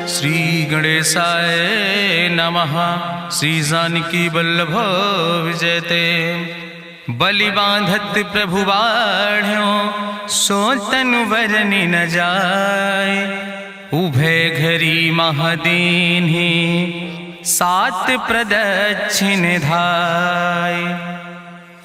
श्री गणेशाय नमः। श्री जानकी वल्लभ विजयते। बलि बांधत प्रभु बाढ़ो सो तनु बरनि न जाय। उभय घरी महादीन्हि सात प्रदक्षिण धाय।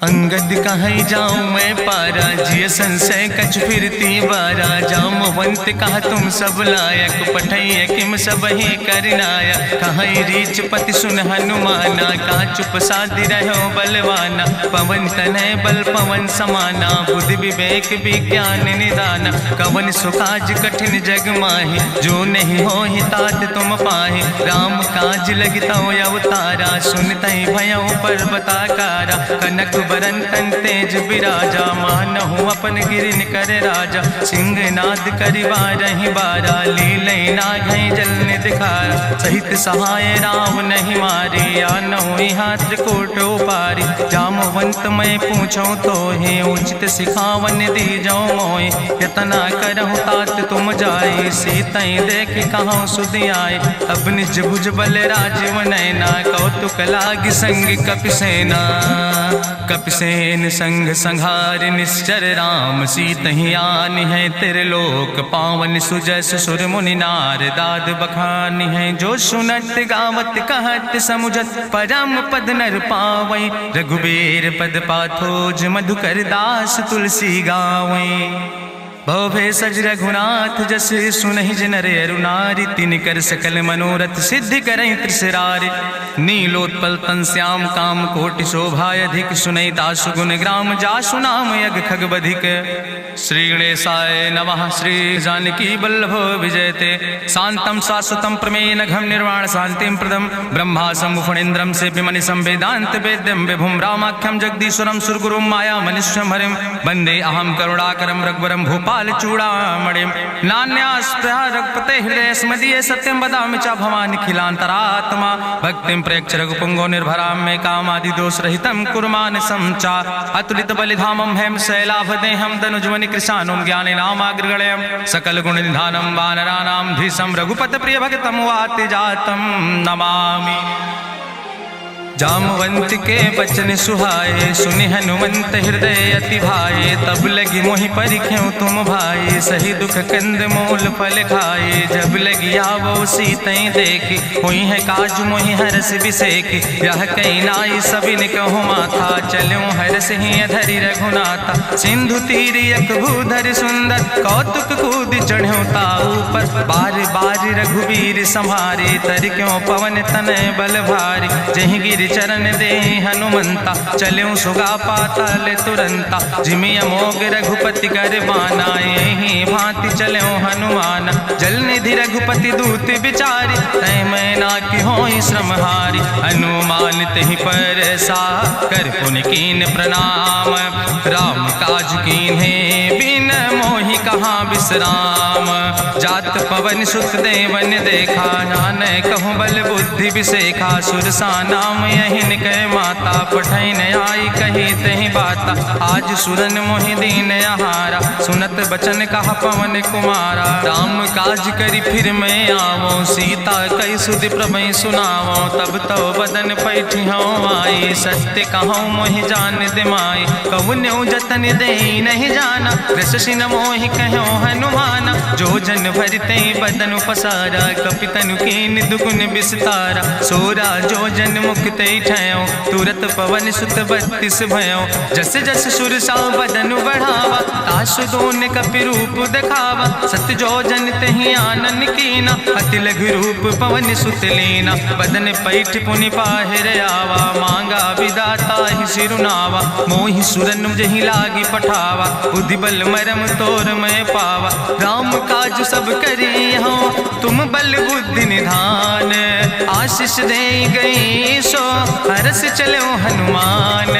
अंगद कहीं जाऊं मैं पारा जिय संशय कछ फिरती बारा। जामवंत कहा तुम सब लायक पठैय किम सब ही करनाया। कहीं रीच पति सुन हनुमाना कहा चुप साधि रहो बलवाना। पवन तनय बल पवन समाना बुद्धि विवेक विज्ञान निदाना। कवन सुकाज कठिन जग माहि जो नहीं हो ही तात तुम पाहि। राम काज लगता अवतारा सुनतहि भयउ पर्वताकारा। कनक बरन तन तेज बिराजा मानहु अपन गिरिन कर राजा। सिंह नाद करि बारहि बारा लीलय नागहि जल निधिखारा। सहित सहाय राम नहीं मारे आनहु यहाँ त्रिकोट उपारी। जामवंत मैं पूछूं तो हे उचित सिखावन दीजो मोय। यतना करहु तात तुम जाए सीतई देख कहूँ सुधि आए। अब निज भुज बल राजीव नैना कौतुक लाग संग कपिसेना। कपिसेन संग संहार निश्चर राम सीतहि आनि है त्रिलोक पावन। सुजस सुर मुनि नार दाद बखानि है। जो सुनत गावत कहत समुझत परम पद नर पावै। रघुबीर पद पाथोज मधुकर दास तुलसी गावै। भव भेषज रघुनाथ जस सुनहि जिनर अरुनारि। तिन कर सकल मनोरथ सिद्धि करहि त्रिसरारि। नीलोत्पल तन श्याम काम कोटि शोभाय अधिक। सुनहि दासु गुण ग्राम जासु नाम यज्ञ खग बधिक। श्री गणेशाय नमः। श्री जानकी वल्लभ विजयते। शांतम शाश्वतम प्रमेय घम निर्वाण शांतिम प्रदम। ब्रह्मा शंभु फणीन्द्रम से विमनि संवेदांत वेद्यम विभुम रामाख्यम जगदीश्वरम सुरगुरुम माया मनुष्यम हरिम। वंदे अहम करुणाकरम रघुवरम भूपाल चूड़ामणिम। नान्यास्पृहा रघुपते हृदय स्मदीय सत्यम वदामि च भवानि खिलांतरात्मा। भक्तिम प्रयच्छ रघुपुंगो निर्भराम मे कामादि दोष रहितम कुर्मान समचा। अतुलित बलिधामम हेम शैलाभदेहम दनुजवनि कृशानुम ज्ञानि नामाग्रगणयम। सकल गुण निधानम वानराणाम धीसम रघुपत प्रिय भगतम वाति जातम नमामि। जामवंत के बचन सुहाए सुनि हनुमंत हृदय अति भाए। तब लगी मोहि परिख्यों तुम भाई सही दुख कंद मूल फल खाए। जब लगी आवो सीतई देखी हुई है काज मोहि हरस बिसेखी। यह कई नाई सबिन कहु माथा चलो हरस ही धरि रघुनाथा। सिंधु तीर यक भूधर सुंदर कौतुक कूद चढ़्यो ताऊ पर। बार बार रघुवीर संहारे तर क्यों पवन तनय बल भारी। जहि गिर चरण दे हनुमंता चल्यों सुगा पाताल तुरंता। जिमि अमोघ रघुपति कर बाना यही भांति चल्यों हनुमाना। जल निधि रघुपति दूत बिचारी तय मैना की होई श्रमहारी। हनुमान तहि पर सा कर पुनि कीन प्रणाम। राम काज कीन्हे बिन मोहि कहाँ विश्राम। जात पवन सुत देवन देखा नानक कहूँ बल बुद्धि विसेखा। सुरसा नाम यहिन कह माता पठैन आई कही तहि बाता। आज सुरन मोहि दीन आहारा सुनत बचन कहा पवन कुमारा। राम काज करी फिर मैं आवो सीता कई सुधि प्रभु सुनावो। तब तो बदन पैठी हूँ आई सत्य कहूँ मोहि जान दिमाई। कहुन्यु जतन दे नहीं जाना रसिन मोहि कहो हनुमाना। जो जन भरते बदन पसारा कपितनु कीन दुगुन विस्तारा। सोरा जो जन मुक्त ठयो तुरत पवन सुत 32 भयो। जस जस सुरसा बदन बढ़ावा तासु दोन कपि रूप दिखावा। सत्य जो जन तहि आनन कीना अति लघु रूप पवन सुत लीना। बदन पैठ पुनि पाहिर आवा मांगा विदाता ही सिरुनावा। मोहि सुरन जहि लागी पठावा बुद्धि बल मरम तोर मैं पावा। राम काज सब करी हो तुम बल बुद्धि निधान। आशीष दे गई सो हरस चलो हनुमान।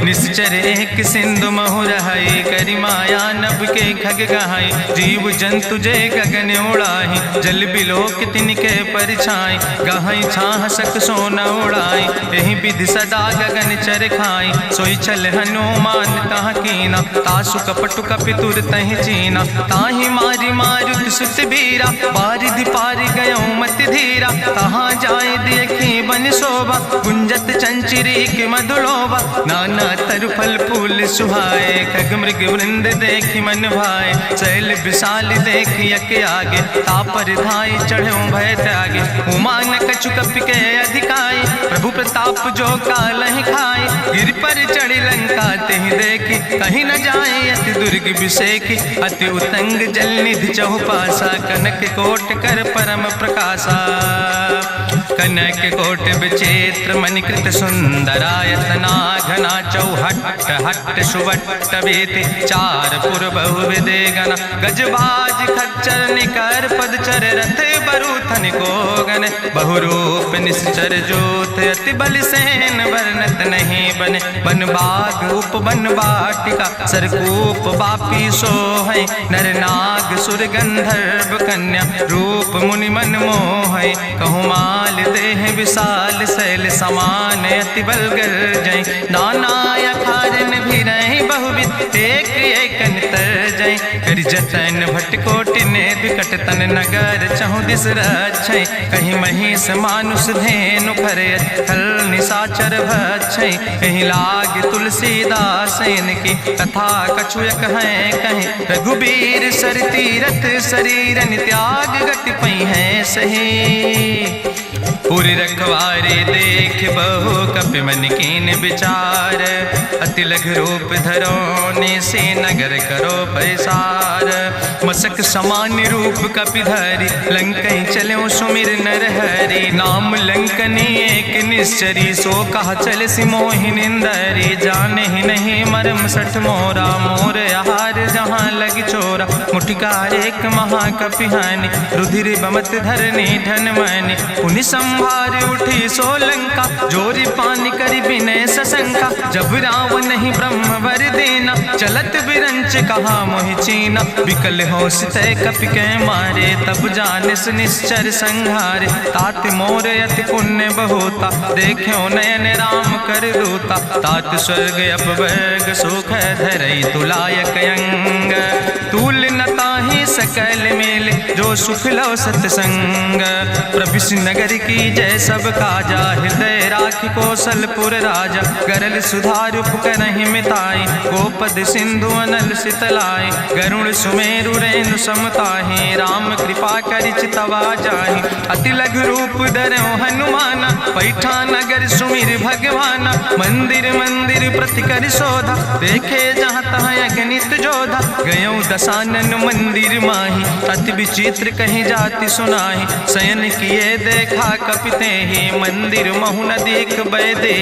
निश्चर एक सिंधु महु रहाई करी माया नभ के खग गहाई। जीव जंतु जे गगन उड़ाई जल बिलोक तिनके परछाई। गहाई छाह सक सोन उड़ाई यही विधि सदा गगन चर खाई। सोई चल हनुमान तह कीना तासु कपटु कपितुर तहि चीना। ताहि मारी मारुत सुत बीरा बारिधि पारि गयो मति धीरा। तहाँ जाय देखी बन शोभा गुंजत चंचिरी के मधुलोभा। नाना तरु फल फूल सुहाए खग मृग वृंद देखी मन भाए। शैल विशाल देखी यके आगे तापर धाई चढ़ो भय त्यागे। उमान कछु कपि के अधिकाई प्रभु प्रताप जो कालहि खाई। गिर पर चढ़ी लंका तेहि देखी कहीं न जाए अति दुर्ग विषेखी। अति उतंग जल निधि चहुपासा कनक कोट कर परम प्रकाशा। कनक कोट विचित्र मणिकृत सुंदरायतना घना। चौहट्ट हट्ट सुवट्ट बेति चार पुर बहुविधे गना। गजबाज खच्चर निकर पदचर रथ बरूथन को गन। बहुरूप निश्चर जोत अति बल सेन वर्णत नहीं बने। बन बाग उप बन बाटिका सरकूप बापी सोहै। नर नाग सुर गंधर्व कन्या रूप मुनि मन मोहै। कहूँ माल देह विशाल शैल समान अति बल गर्जै। नाना अखारन भी रही बहुविध एक एक अंतर जय। कर जतन भटकोटि ने विकट तन नगर चहु दिस रक्षै। कहीं महिष मानुष धेनु खरे खल निशाचर भक्षै। कहीं लाग तुलसीदास इनकी कथा कछुयक है कहीं। रघुबीर सर तीरथ शरीरन त्याग गति पई है सही। पूरी रखवारे देख बहु कपि मन कीन विचार। अति लघु रूप धरो से नगर करो पैसार। मसक समान रूप कपि धरि लंकई चलो सुमिर नर हरि। नाम लंकनी एक निश्चरी सो कहा चल सिमोहि निंदरी। जाने ही नहीं मरम सठ मोरा मोर आहार जहाँ लग चोरा। मुठिकार एक महाकपि हानि रुधिर बमत धरनी धन मानी। पुनि संभार उठी सोलंका जोरी पानी करी विनय सशंका। जब रावण नहीं ब्रह्म वर देना चलत बिरंच कहा मोहि चीना। विकल हो सितय कपि के मारे तब जानिस निश्चर संहारे। तात मोर अति पुण्य बहुता देखो नयन राम कर दूता। तात स्वर्ग अपवर्ग सुख धरई तुलायक अंग। तूल न ताहि सकल मेल जो सुख लो सत्संग। प्रभिस नगर की जय सब काजा हृदय राखि कौशलपुर राजा। गरल सुधार उपकरहि मिताई गोपद सिंधु अनल सितलाई। गरुण सुमेरु रेणु समताहि राम कृपा करि चितवा जाहि। अति लघु रूप धरो हनुमाना पैठा नगर सुमिर भगवाना। मंदिर मंदिर प्रति कर शोधा देखे जहाँ तहाँ अगणित जोधा। गयो दशानन मंदिर माही अति विचित्र कहीं जाति सुनाही। शयन किए देखा कपिते ही मंदिर महु न देख बैदे।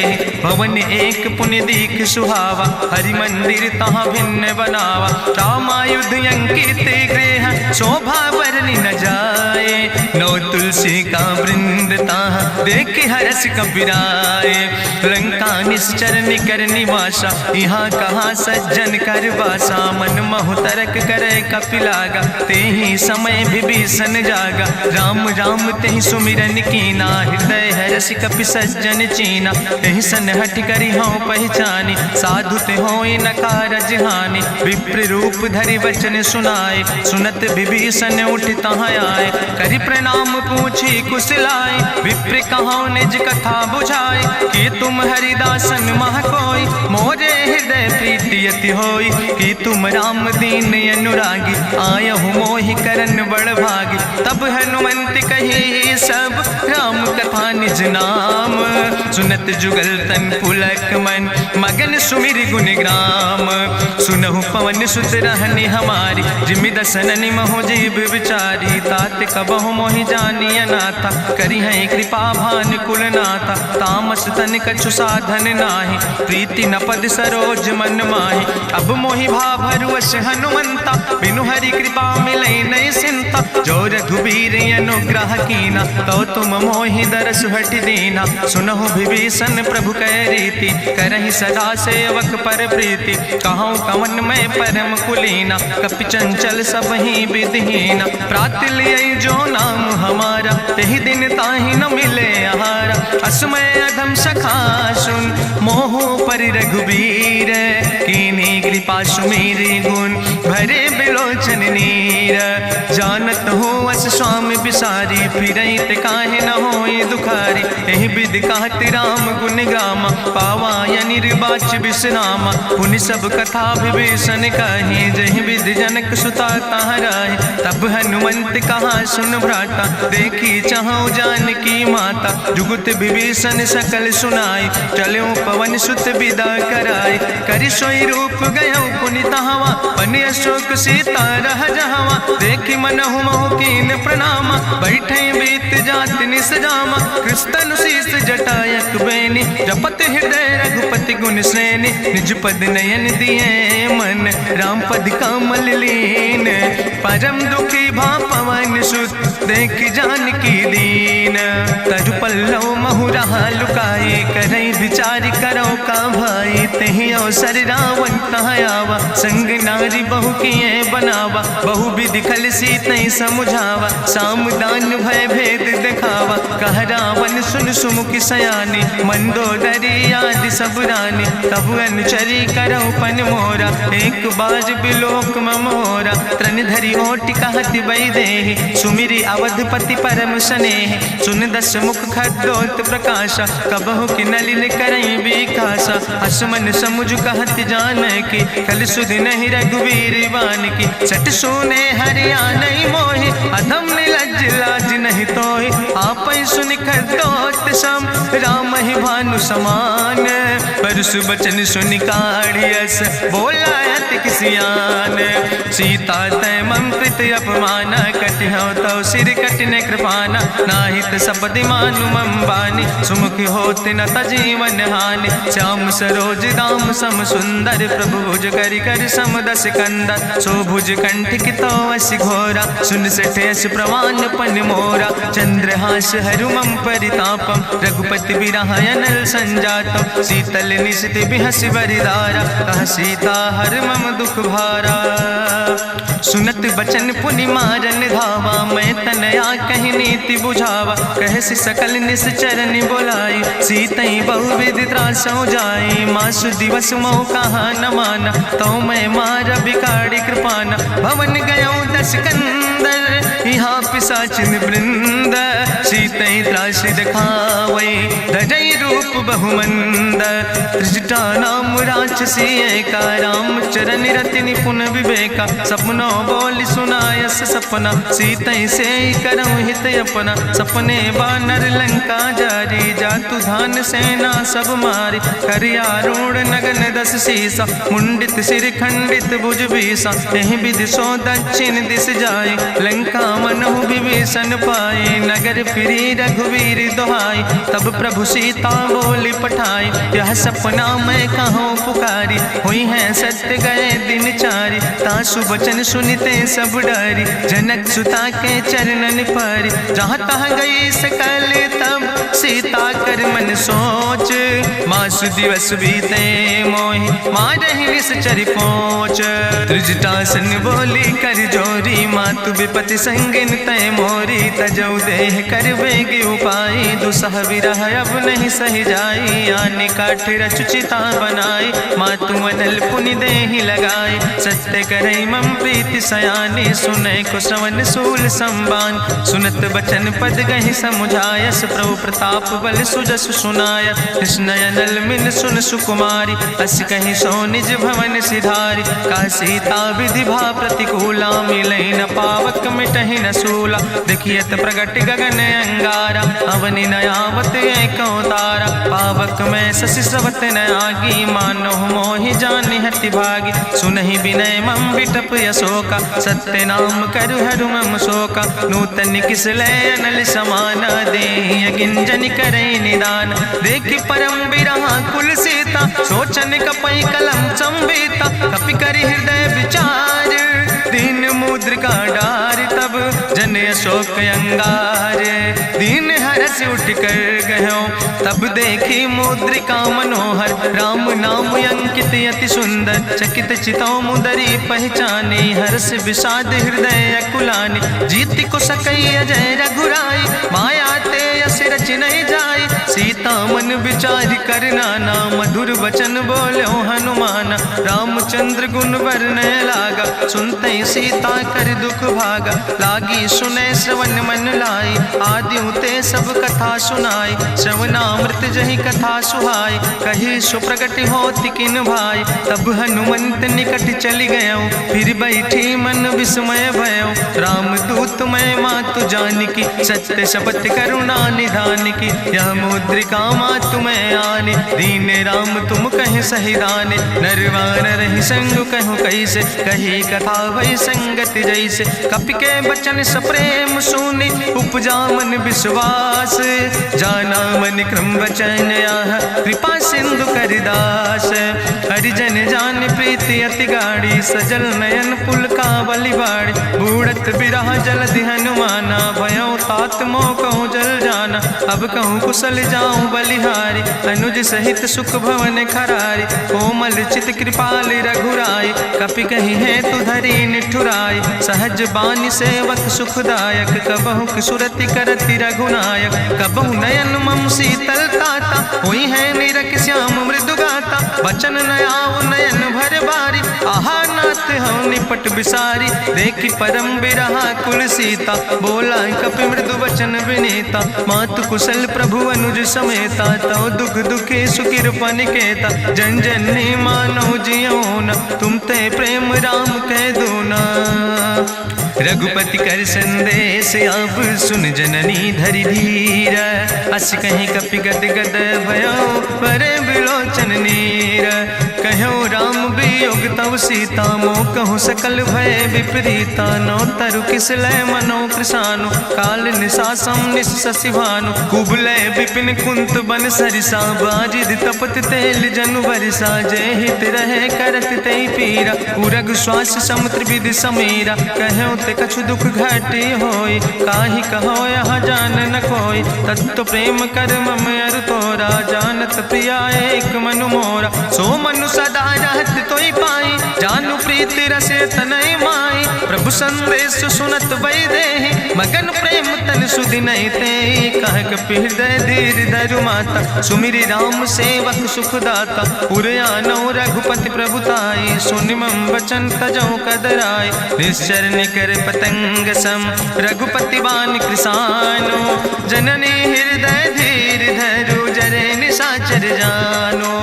भवन एक पुण्य दीख सुहावा हरि मंदिर तहाँ भिन्न बनावा। रामायुध अंकित गृह शोभा वर्णि न जाए। नौ तुलसी का वृंद तहाँ देख हरस कबीराए। लंका निश्चर निकर निवासा यहाँ कहाँ सज्जन कर वासा। मन महु तरक करे कपिलागा ते ही समय विभीषण जागा। राम राम ते ही सुमिरन कीना हृदय हरस कपि सज्जन चीना। तेहि सन हट करी हों पहचानी साधु ते होई न कारज हानि। विप्र रूप धरि वचन सुनाए सुनत विभीषण उठ तहाँ आए। करि प्रणाम पूछी कुशलाए विप्र कहो निज कथा बुझाए। कि तुम हरिदासन मह कोई मोरे हृदय प्रीति अति होई। कि तुम राम दीन अनुरागी आयहु मोहि करन बड़ भागी। तब हनुमंत कही सब राम कथा निज नाम। सुनत जुगल तन पुलक मन मगन सुमिर गुण ग्राम। सुनहु पवन सुत रहनी हमारी जिमि दसननि महु जीव विचारी। तात कबहु मोहि जानी अनाथा करी है कृपा भान कुलनाथा, तामस तन कछु साधन नाही, प्रीति न पद सरोज मन माही। अब मोहि भाभरुअस हनुमंता, बिनु हरि कृपा मिलै नहीं सिंता। जो रघुबीर अनुग्रह कीना, तो तुम मोहि दरस हट दीना। सुनहु विभीषण प्रभु कै रीति, करहि सदा सेवक पर प्रीति। कहूँ कवन में परम कुलीना, कपि चंचल सब ही विधिहीना। प्रात लियै जो नाम हमारा, तेहि दिन ताहि न मिले आहारा। असमय अधम सखा सुन, मोहु पर रघुबीर। कीन्ही कृपा सुमेरि गुण, भरे बिलोचन नीर। जानत हो अस स्वामी बिसारी, फिरहि ते काहे न होई दुखारी। एहि विधि कहत राम गुण गामा, पावा या निर्बाच विश्रामा। पुनि सब कथा विभीषण कही, जहि विधि जनक सुता कहाँ राहि। तब हनुमंत कहा सुन भ्राता, देखी चाहूँ जानकी माता। जुगुत विभीषण सकल सुनाई, चलो पवन सुत विदा कराई। करि सोई रूप गयो पुनि तहवा, बनि अशोक सीता रह जहवा। देखी मनहु मोह कीन प्रणामा, बैठे बीत जात निस जामा। कृष्ण शीस जटायक बेनी, जपत हृदय रघुपति गुण श्रेणी। निज पद नयन दिए मन, राम पद कमल लीन। परम दुखी भा पवन सुत, देख जानकी दीन। तरु पल्लव महु रहा लुकाई, करई विचार करो का भाई। तेहि अवसर रावण तहाँ आवा, संग नारी बहु किए बनावा। बहु विधि खल सीतै समुझावा, सामदान भय भेद दिखावा। कह रावण सुन सुमुखि सयानी, मंदोदरी आदि सब रानी। तब अनुचरी करौ पन मोरा, एक बाज बिलोक ममोरा। तृण धरि ओटि कहत वैदेही, सुमिरि अवधपति परम स्नेह। सुन दस मुख खद्योत प्रकाशा, कबहु कि नलिन करई बिकासा। असमन समुझ कहत जानकी, कल सुधि नहीं रघुवीर बान की। सट सुने हरिया नहीं मोहि, अधम निलज्ज लाज नहीं तोहि। आपै सुनि खद्योत सम, राम ही भानु समान। परसु बचन सुनि काढ़ियस, बोला अति किसियान। सीता तै मम कृत अपमान, कटिहौ तौ सिर कटिन कृपाना। नाहित सपदि मानु मम बानी, सुमुखि होत न तजीवन हानि। श्याम सरोज दाम सम सुंदर, प्रभु भुज करि कर सम दस कंदर। सो भुज कंठ की तो अस घोरा, सुन सठे अस प्रवान पन मोरा। चंद्रहास हरु मम परितापम, रघुपति बिरहायनल संजातम। शीतल निशित बिहसि बरिदारा, कह सीता हर मम दुख भारा। सुनत बचन पुनि मारन धावा, मैं तनया कहि नीति बुझावा। कहसि सकल निश्चरन बोलाई, सीतई बहुविधि त्रासौ जाई। मासु दिवस मोह कहा न माना, तो मैं मार बिकाड़ी कृपाना। भवन गयो दस कंदर, यहाँ पिशाचिन वृंद। सीतई त्रास दिखावै, धजई रूप बहुमंद। त्रिजटा नाम राक्षसी एका, राम चरण रति निपुण विवेका। सपनो बोल सुनायस सपना, सीतई से करऊँ हित अपना। सपने बानर लंका जारी, जातु धान सेना सब मारी। करियारूढ़ नगन दस सीसा, मुंडित सिर खंडित भुज बीसा। एहि विधि सो दक्षिण दिस जाई, लंका मनहु विभीषण पाई। नगर फिरी रघुवीर दुहाई, तब प्रभु सीता बोली पठाई। यह सपना मैं कहूँ पुकारी, हुई है सत्य गए दिन चारी। तासु वचन सुनिते सब डरी, जनक सुता के चरणन परी। जहाँ तहाँ गई सकल तब, सीता कर मन सोच। मासु दिवस बीते मोहि, मारहि निश्चर पहुँच। त्रिजटासन बोली कर जोरी, मातु विपति संगिन तय मोरी। तजौ देह कर बेग उपाय, दुसह विरह अब नहीं सही जाई। आने काठ रचुचिता बनाई, मातु अनल पुनि देहि लगाई। सत्य करई मम प्रीति सयानी, सुनै को श्रवण सूल संबान। सुनत बचन पद गहि समुझायस, प्रभु प्रताप बल सुजस सुनाय। कृष्णयनल मिल सुन सुकुमारी, अस कहि सो निज भवन सिधारी। का सीता विधि भा प्रतिकूला, मिलै न पावक मिटहि न सूला। देखियत प्रगट गगन अंगारा, अवनि न आवत एको तारा। पावक में शशि स्रवत न आगी, मानो मोहि जानि हति भागी। सुनहि विनय मम विटप अशोका, सत्य तय नाम करु हरु मम शोका नूतन किसलय अनल समाना दे गिंजन करे निदान देखि परम बिरहा कुल सीता सोचन कपई कलम संवेता कपि करि हृदय विचार दीन मुद्रिका डार तब जन अशोक अंगार दीन हरस उठ कर गयो तब देखी मुद्रिका मनोहर राम नाम अंकित अति सुंदर चकित चितौ मुदरी पहचाने हर्ष विषाद हृदय अकुलानी जीत को सकई अजय रघुराई माया ते अस रच नहीं जाई सीता मन विचार करना ना मधुर वचन बोलो हनुमान रामचंद्र गुण वर्णय लागा सुनते सीता कर दुख भागा लागी सुने श्रवण मन लाई आदि ते सब कथा सुनाई श्रवणामृत जहि कथा सुहाई कही सुप्रगट होति किन भाई तब हनुमंत निकट चली गयो फिर बैठी मन विस्मय भयो राम दूत मैं मातु जानकी सत्य शपथ करुणा निधान की यह मुद्रिका मातु मैं आने दीन राम तुम कहे सही दाने नरवान रही संग कहूँ कैसे कही कथा वही संगत जैसे कपि के बचन सप्रेम सुनी उपजा मन विश्वास जाना मन क्रम वचन आह कृपा सिंधु करिदास हरिजन जान प्रीति अति गाड़ी सजल नयन पुल का बलिबाड़ी बूढ़त बिरह जलधि हनुमाना भयो तात मोह कहूँ जल जाना अब कहूँ कुशल जाऊँ बलिहारी अनुज सहित सुख भवन खरारी कोमल चित कृपाल रघुराई कपि कही है तु धरी निठुराई सहज बानी सेवक सुखदायक कबहु किशुरति करति रघुनायक कबहु नयन मम शीतल ताता हुई है निरख श्याम मृदु गाता बचन नयाव नयन भर बारी आहा नाथ हम निपट बिसारी देखी परम बिरहा कुल सीता बोला कपि मृदु वचन विनीता मातु कुशल प्रभु अनुज समेता तो दुख दुखे सुखिर पनिकेता जन जननी मानो जियो न तुम ते प्रेम राम कह दो ना रघुपति कर संदेश अब सुन जननी धरि धीर अस कहीं कपि गद गद भयो परे बिलोचन नीर कहो राम वियोग तव सीता मोह कहूँ सकल भय विपरीता नो तरु किसलय मनो कृषानु काल निशासम निशसिभानु कुबलय विपिन कुंत बन सरिसा बाजिद तपत तेल जनु बरिसा जय हित रहे करत ते पीरा उरग श्वास समुद्र विधि समीरा कहो ते कछु दुख घाटी होई काहि कहो यहाँ जान न कोई तत्व प्रेम कर मम अरु तोरा जानत प्रिया एक मनु मोरा सो मनु सदा रहत तोई पाई जानु प्रीति रसे तनय माई प्रभु संदेश सुनत वै देहि मगन प्रेम तन सुधि नहीं ते कह कपि हृदय धीर धरु माता सुमिरि राम सेवक सुख दाता पुरयानो रघुपति प्रभुताई सुनि मम वचन तजौ कदराय निश्चर निकर पतंग सम रघुपति बान कृसानो जननी हृदय धीर धरु जरे निशाचर जानो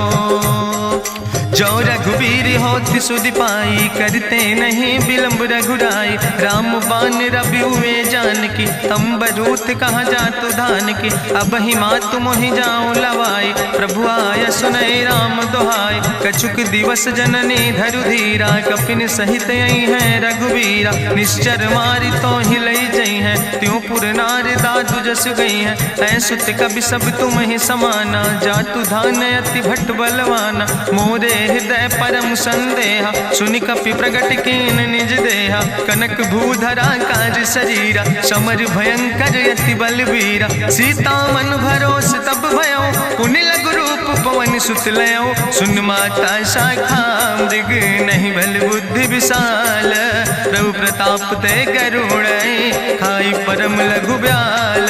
जो रघुवीर होति सुधि पाई करते नहीं विलंब रघुराई राम बान रवि हुए जानकी तंबरूत कहाँ जातु धान की अब ही मातु मोहि जाऊं लवाई प्रभु आय सुनय राम दुहाई कछुक दिवस जननी धरु धीरा कपिन सहित यही है रघुवीरा निश्चर मारी तो ही लई जई है त्यों पुर नार दादु जस गई है ऐसुत कभी सब तुम ही समाना जातु धान अति भट्ट बलवाना मोरे हृदय परम संदेहा सुनि कपि प्रगट कीन निज देहा कनक भूधरा काज शरीरा समर भयंकर यति बलवीरा सीता मन भरोस तब भयो पुनि लघु रूप पवन सुत लयो सुन माता शाखा मृग नहीं बल बुद्धि विशाल प्रभु प्रताप ते करुण खाई परम लघु ब्याल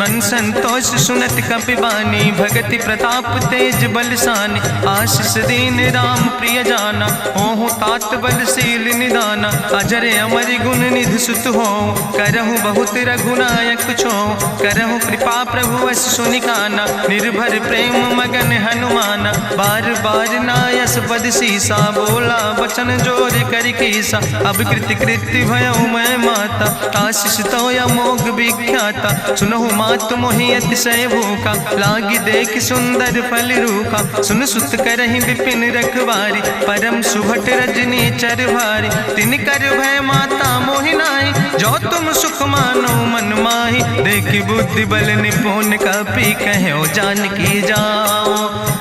मन संतोष सुनत कपि बानी भगति प्रताप तेज बलसानी आशीष दीन राम प्रिय जाना ओहु तात बलशील निदाना अजर अमर गुण निधि सुत हो करहु बहुत रघुनायक छो करहु कृपा प्रभु अस सुनिकाना निर्भर प्रेम मगन हनुमाना बार बार नायस पद सीसा बोला वचन जोर कर कीसा अब कृति कृति भयो मैं माता आशीष तो अमोघ विख्याता सुनहु मात मात मोहि अतिशय भूखा, लागी देख सुंदर फल रूखा। सुन सुत करहि विपिन रखवारी, परम सुभट रजनी चर भारी। तिन कर भय माता मोहि नाहि, जो तुम सुख मानो मन माहि। देखि बुद्धि बल निपुण कपि, कहो जानकी जाओ।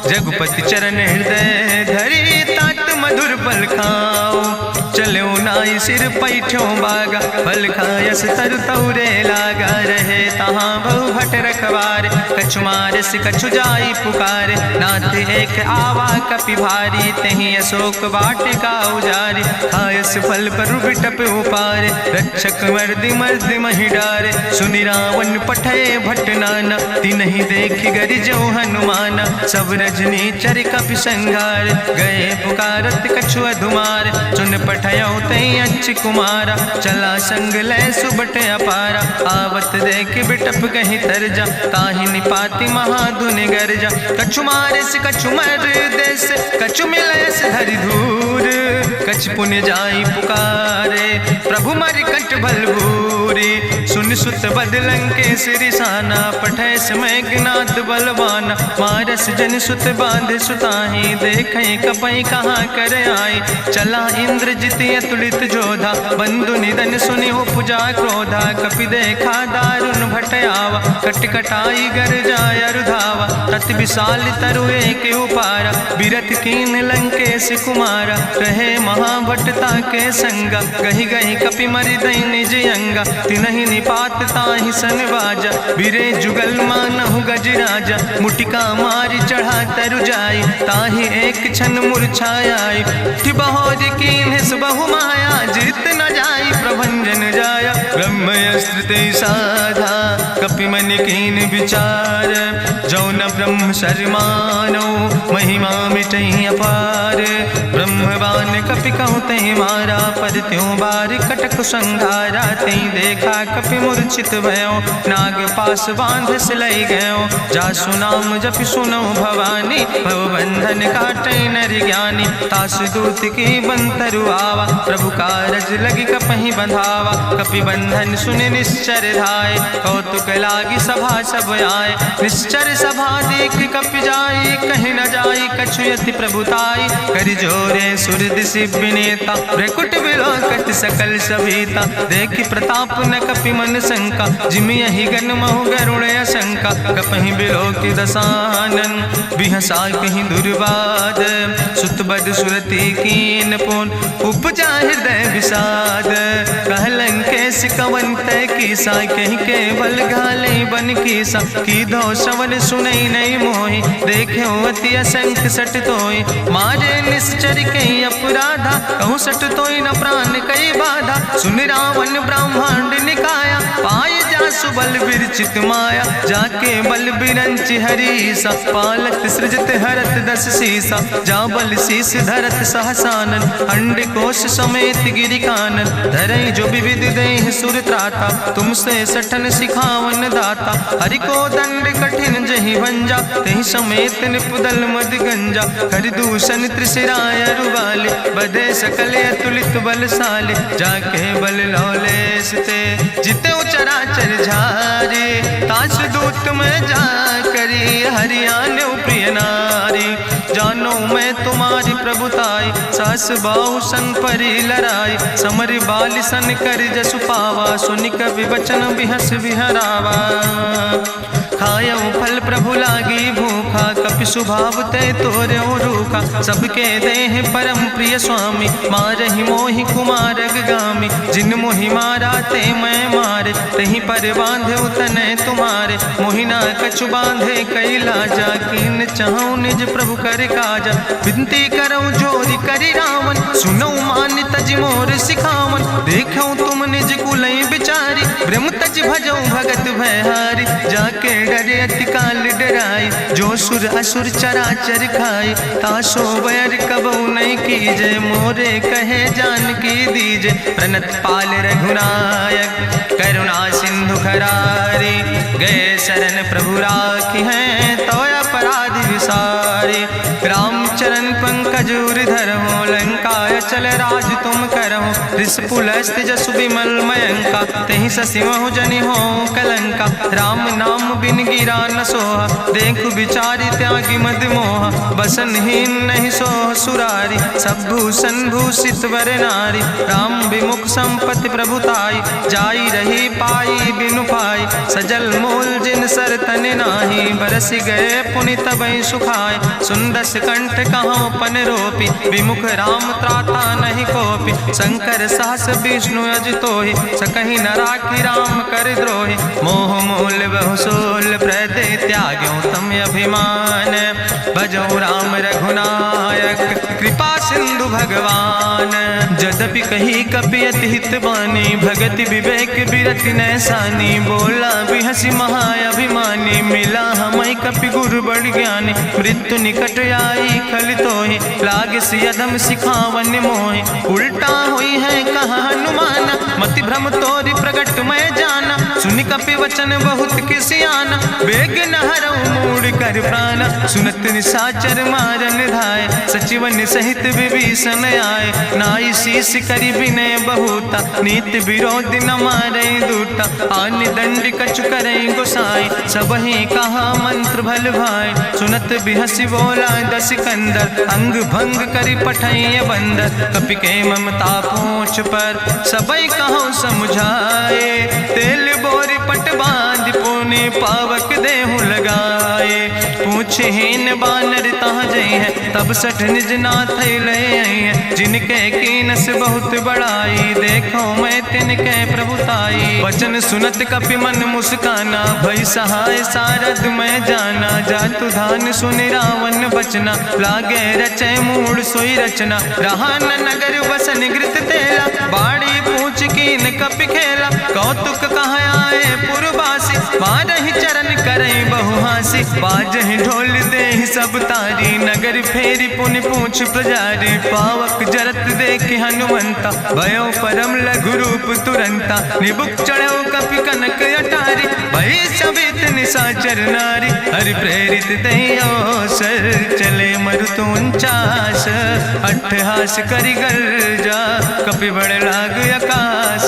जगुपति चरण हृदय धरि, तात मधुर फल खाओ। चलो नाई सिर पैठो बागा, फल खायस तरु तौरे लागा। रहे तहाँ बहु भट रखवारे, कछु मारस कछु जाई पुकारे। नाथ एक आवा कपि भारी, तहीं अशोक वाटिका उजारी। खायस फल पर बिटप उपारे, रक्षक मर्दि मर्दि महि डारे। सुनि रावण पठय भट नाना, तिन्हि देखि गरिजो हनुमाना। सब रजनी चर कपि संघार, गए पुकारत कछु अधुमार। चुन पठयो तई अच्छ कुमारा, चला संग लय सुबट अपारा। आवत देख बिटप कहीं तरजा, ताहि निपाति महाधुनि गर्जा। कछु मारिस कछु मर देस, कछु मिलयस धरि धूर। कछ पुण्य जाई पुकारे, प्रभु मरि कंठ बल भूरी। सुन सुत बदलं के सिरिसाना, पठय समय ज्ञात बलवाना। मारस जन सुत बांध सुताही, देखें कपई कहाँ कर आई। चला इंद्रजित अतुलित जोधा, बंधु निधन सुनि उपजा क्रोधा। कपि देखा दारुण भटयावा, कट कटाई गर जाय रुधावा। तत विशाल तरु एक उपारा, बिरथ कीन लंकेश कुमारा। रहे महाभटता के संगा, गहि गहि कपि मरि दई निज अंगा। तिनहि निपात ताहि सन बाजा, बिरे जुगल मानहु गजराजा। मुटिका मारि चढ़ा तरु जाई, ताहि एक क्षण मूर्छाई। बहोज कीन्ह बहु माया, जीत न जाई प्रभंजन जाया। ब्रह्मस्त्र ते साधा, कपि मन कीन विचार। जो न ब्रह्म शर्मानो, महिमा मिटई अपार। ब्रह्मवान कपि कहु तहि मारा, पर त्यों बार कटक संघारा। तई देखा कपि मूर्छित भयो, नाग पास बांध सिलई गयो। जासु नाम जपि सुनो भवानी, भव बंधन काटै नर ज्ञानी। तास दूत की बंतरु आवा, प्रभु कारज लगी कपहि बंधावा। कपि बंधन सुनि निश्चर धाय, कौतुक लागी सभा सब आए। निश्चर सभा देख कपि जाई, कहीं न जाई कछु यति प्रभुताई। करि जोरे सुर दिसि विनेता, भ्रकुट विलोकत सकल सभीता। देखि प्रताप न कपि मन शंका, जिमि यहि गन महु गरुण असंका। कपहि बिलोकि दसानन, बिहसा कहीं दुर्वाद। सुत बद सुरति कीन पुन, उपजा हृदय विषाद। कहलन केस कवन तय कीसा, कहीं केवल घाले बन कीसा। कीधो श्रवण सुनई नहीं मोहि, देख्यो अति असंख सट तोय। मारे निश्चर कई अपराधा, कहूँ सट तोय न प्राण कई बाधा। सुन रावण ब्रह्मांड निकाया, पाय जासु बल विरचित माया। जाके बल बिरंच हरीसा, पालक सृजत हरत दस सीसा। जा बल शीस धरत सहसानन, अंड कोश समेत गिरि कानन। धरई जो विविध देह सुर त्राता, तुमसे सठन सिखावन दाता। हरि को दंड कठिन जहि भंजा, तहि समेत निपुदल मद गंजा। हरि दूषण त्रिशिराय रुवाले, बधे सकल अतुलित बलशाले। जाके बल लौलेस ते, जिते चराचर झारे। तास दूत में जा करी, हरियाण प्रिय नारी। जानो मैं तुम्हारी प्रभुताई, सास बाहु सन परी लड़ाई। समर बाल सन कर जसु पावा, सुनि कवि वचन बिहस बिहरावा। खायो फल प्रभु लागी भूखा, कपि स्वभाव ते तोर्यो रूखा। सबके देह परम प्रिय स्वामी, मारहि मोहि कुमार गामी। जिन मोहि मारा ते मैं मारे, तहीं पर बांधे तनै तुम्हारे। मोहि ना कछु बांधे कई लाजा, कीन चाहूं निज प्रभु कर काजा। विनती करऊं जोरि करि रावण, सुनऊ मान तज मोर सिखावन। देखऊं तुम निज कुलई बिचारी, ब्रह्म तज भजऊं भगत भयहारी। जाके डरे अति काल डराई, जो सुर असुर चराचर खाई। तासो बैर कबऊ नहीं कीजे, मोरे कहे जानकी दीजे। प्रणत पाल रघुनायक, करुणा सिंधु खरारी। गए शरण प्रभु राखी हैं, तो अपराध विसारी। रामचरण पंकज धर हो, लंका आय चल राज तुम करहु, ऋषपुलस्त्य जसु विमल मयंका, तेहि ससिमहु जनि हो कलंका। राम नाम बिन गिरा न सोहा, देखु विचारि त्यागी मद मोहा। बसनहीन नहीं सोह सुरारी, सब भूषण भूषित वर नारी। राम विमुख संपत्ति प्रभुताई, जाई रही पाई बिनु पाई। सजल मूल जिन सर तन नाही, बरस गए पुनि तबहि सुखाय। सुंदस कंठ कहाँ पन रोपी, विमुख राम त्राता नहीं कोपी। शंकर सहस विष्णु अजितोहि, सकहि न राखि राम कर द्रोहि। मोह मूल बहु सोल प्रदे, त्याग्यों तम अभिमान। भजौ राम रघुनायक, कृपा सिंधु भगवान। जदपि कही कपि अति हित बानी, भगति विवेक बिरति नैसानी। बोला बिहसि महाअभिमानी, मिला हमय कपि गुरु बड़ ज्ञानी। मृत्यु निकट आई खल तोहि, लागे सियदम सिखावन मोहि। उल्टा हुई है कहा हनुमान, मति भ्रम तोरि प्रगट मैं जाना। सुनि कपि वचन बहुत किसियाना, बेग न हरऊ मूढ़ कर प्राण। सुनत निशाचर मारन धाय, सचिवन सहित विभीषण आए। नाई शीस करि विनय बहुता, नीति विरोध न मारै दूता। आन दंड कछु करै गोसाई, सबहि कहा मंत्र भल भाई। सुनत बिहसि बोला दस कंदर, अंग भंग करि पठैय बंदर। कपि के ममता पूछ पर, सबई कहो समुझाए। तेल बोरी पट बांध पुनि, पावक देहु लगाए। पूछहीन बानर तहाँ जई है, तब सठ निज नाथ ले आई है। जिनके कीनस बहुत बड़ाई, देखो मैं तिनके प्रभुताई। वचन सुनत कपि मन मुस्काना, भई सहाय सारद मैं जाना। जातु धान सुनि रावण बचना, लागे रचय मूढ़ सोई रचना। रहा न नगर बसन घृत तेला, बाड़ी पूछ कीन कपि खेला। कौतुक कहाँ आए पुरवासी, मारहि चरण करई बहुहासी। बाजहि ढोल देहि सब तारी, नगर फेरी पुनि पूछ पुजारी। पावक जरत देखि हनुमंता, भयो परम लघु रूप तुरंता। निबुक चढ़ो कपि कनक अटारी, भई सवित निशाचर नारी। हरि प्रेरित तहि अवसर, चले मरुत 49। अट्ठहास करि गर्जा, कपि बड़ लाग आकाश।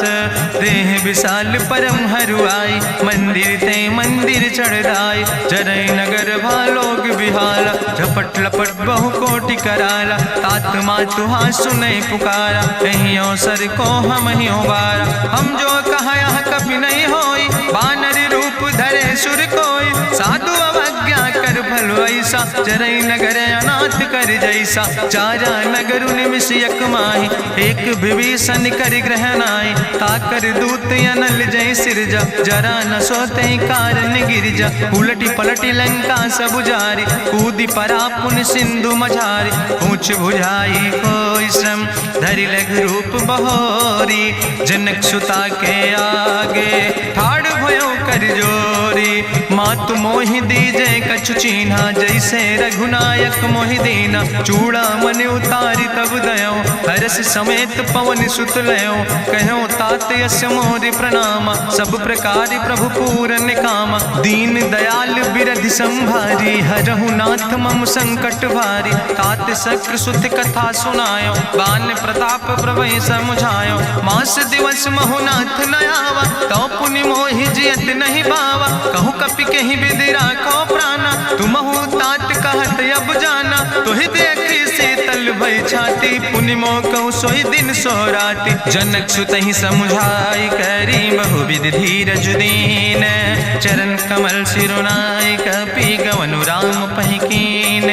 देह विशाल परम हरुआई, मंदिर ते मंदिर चढ़ाई। जरै नगर भालोग बिहाला, झपट लपट बहु कोटि कराला। तात मातुहा सुनै पुकारा, कहीं अवसर को हम ही बारा। हम जो कहा यह कभी नहीं होई, बानर रूप धरे सुर कोई। साधु अवज्ञा कर भल ऐसा, जरै नगर अनाथ कर जैसा। चारा नगर निमिष यक माही, एक विभीषण कर ग्रह नाई। ताकर दूत अनल जय सिरजा, जरा न सोते कारण गिरजा। उलटी पलटी लंका सब जारी, कूदी परा पुन सिंधु मझारी। पूछ बुझाई कोई श्रम, धरि लघु रूप बहोरी। जनक सुता के आगे, ठाड़ भयो कर जोरी। मातु मोहि दीजे कछु चीन्हा, जैसे रघुनायक मोहि दीना। चूड़ा मन उतारी तब दयो, हरस समेत पवन सुत लयो। कहो तात यस मोरि प्रणामा, सब प्रकार प्रभु पूरन कामा। दीन दयाल बिरधि संभारी, हरहु नाथ मम संकट भारी। तात शक्र सुत कथा सुनायो, बान प्रताप प्रभय समुझायो। मास दिवस महु नाथ न आवा, तो पुनि मोहि जियत नहीं बावा। कहु कपि कहि विधि राखो प्राणा, तुमहु तात कहत अब जाना। तोहि देखी शीतल भई छाती, पुनि मोह कहु सोई दिन सोराती। जनक सुतहि समुझाई, करी बहु विधि धीरज दीन। चरण कमल सिरुनाई, कपि गवनु राम पहि कीन।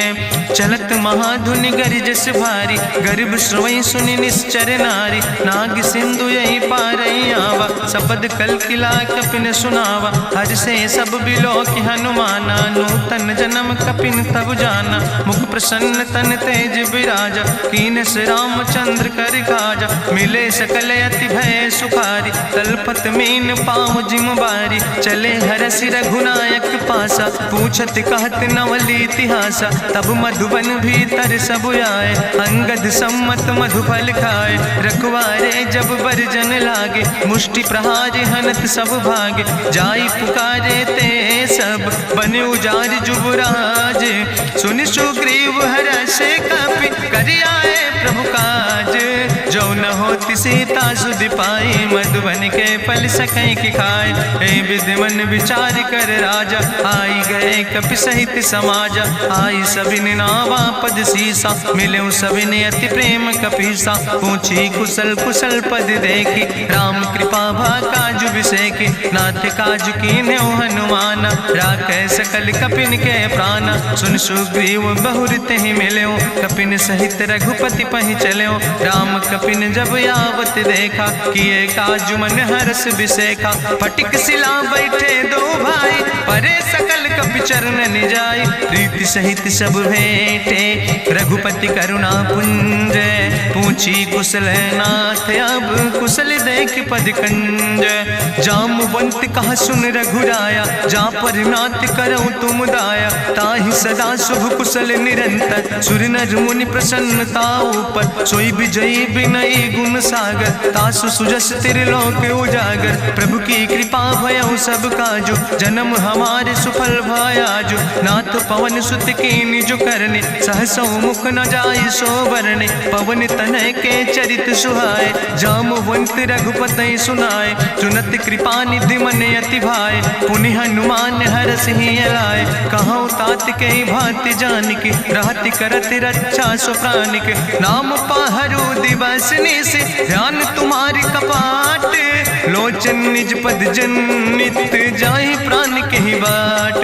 चलत महाधुनि गरिजस भारी, गर्भ श्रोई सुनि निश्चर नारी। नाग सिंधु यही पारई आवा, सबद कल किला कपिन सुनावा। हर से सब बिलो कि हनुमाना, नूतन जन्म कपिन तब जाना। मुख प्रसन्न तन तेज विराजा, कीनस रामचंद्र कर काजा। मिले सकल अति भय सुखारी, तलपत मीन पाँव जिम बारी। चले हरस रघुनायक पासा, पूछत कहत नवल इतिहासा। तब मधुबन भीतर सब आए, अंगद सम्मत मधुफल खाए। रखवारे जब बरजन लागे, मुष्टि प्रहार हनत सब भागे। जाई पुकारे ते सब, बन उजार जुबराज। सुनि सुग्रीव हरषे कपि, करि आए प्रभु काज। न होती सीता सुध पाई, मधुबन के फल सकै की खाए। हे विधि मन विचार कर राजा, आई गए कपि सहित समाजा। आई सबिन नावा पद सीसा, मिले सबिन अति प्रेम कपीसा। पूछी कुशल कुशल पद देखी, राम कृपा भा काजु बिसेकी। नाथ काजु कीन्हे हनुमाना, राखे सकल कपिन के प्राणा। सुन सुग्रीव बहुर तेहि मिल्यो, कपिन सहित रघुपति पहि चल्यो। राम कपिन जब यावत देखा, किए काजु मन हरस बिसेखा। फटिक सिला बैठे दो भाई, परे सकल कपि चरण निजाई। प्रीति सहित सब भेंटे, रघुपति करुणा पुंज। पूछी कुशल नाथ, अब कुशल देख पद कंज। जामवंत कहा सुन रघुराया, जा पर नाथ करऊं तुम दाया। ताहि सदा शुभ कुशल निरंतर, सुर नर मुनि प्रसन्नता ऊपर। सोई विजयी विनयी गुण सागर, तासु सुजस त्रिलोक उजागर। प्रभु की कृपा भयउ सब काजु, जन्म हमारे सुफल भयाजु। नाथ पवन सुत कीन्हि जो करने, सहसौ मुख न जाय सो बरने। पवन तनय के चरित सुहाए, जामवंत रघुपति सुनाए। चुनत कृपा निधि मन अति भाए, पुनि हनुमान हरषि लाए। कहौं तात के भांति जानिके, रहति करत रक्षा सो प्राणिके। नाम पाहरु दिवस निशि, ध्यान तुम्हारी कपाट। लोचन निज पद जनित, जाहि प्राण के बाट।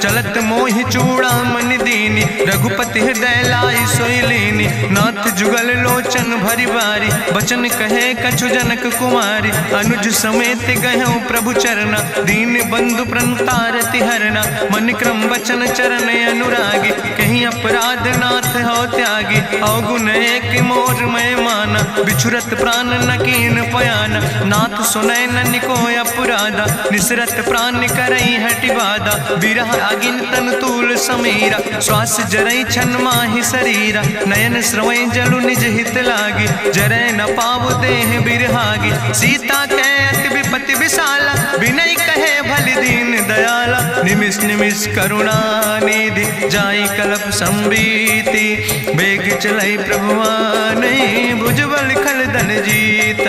चलत मोहि चूड़ामणि दीनी, रघुपति हृदय लाई सोई लीनी। नाथ जुगल लोचन भरि बारी, बचन कहे कछु जनक कुमारी। अनुज समेत गहऊँ प्रभु चरना, दीन बंधु प्रणतारति हरना। मन क्रम बचन चरण अनुरागी, कहीं अपराध नाथ हो त्यागी। अवगुण एक मोर मैं माना, बिछुरत प्राण न कीन पयाना। नाथ सुनय ननि को अपराधा, निसरत प्राण करई हटि बाधा। बिरह आगिन तन तूल समीरा, श्वास जरई छन माहि शरीरा। नयन श्रवै जलु निज हित लागी, जरै न पाव देह बिरहागी। सीता के अति विपति विशाला, विनय कहे भलि दीन दयाला। निमिष निमिष करुणा निधि, जाई कलप संबीति। बेग चलई प्रभुवानई, भुजबल खल धन जीत।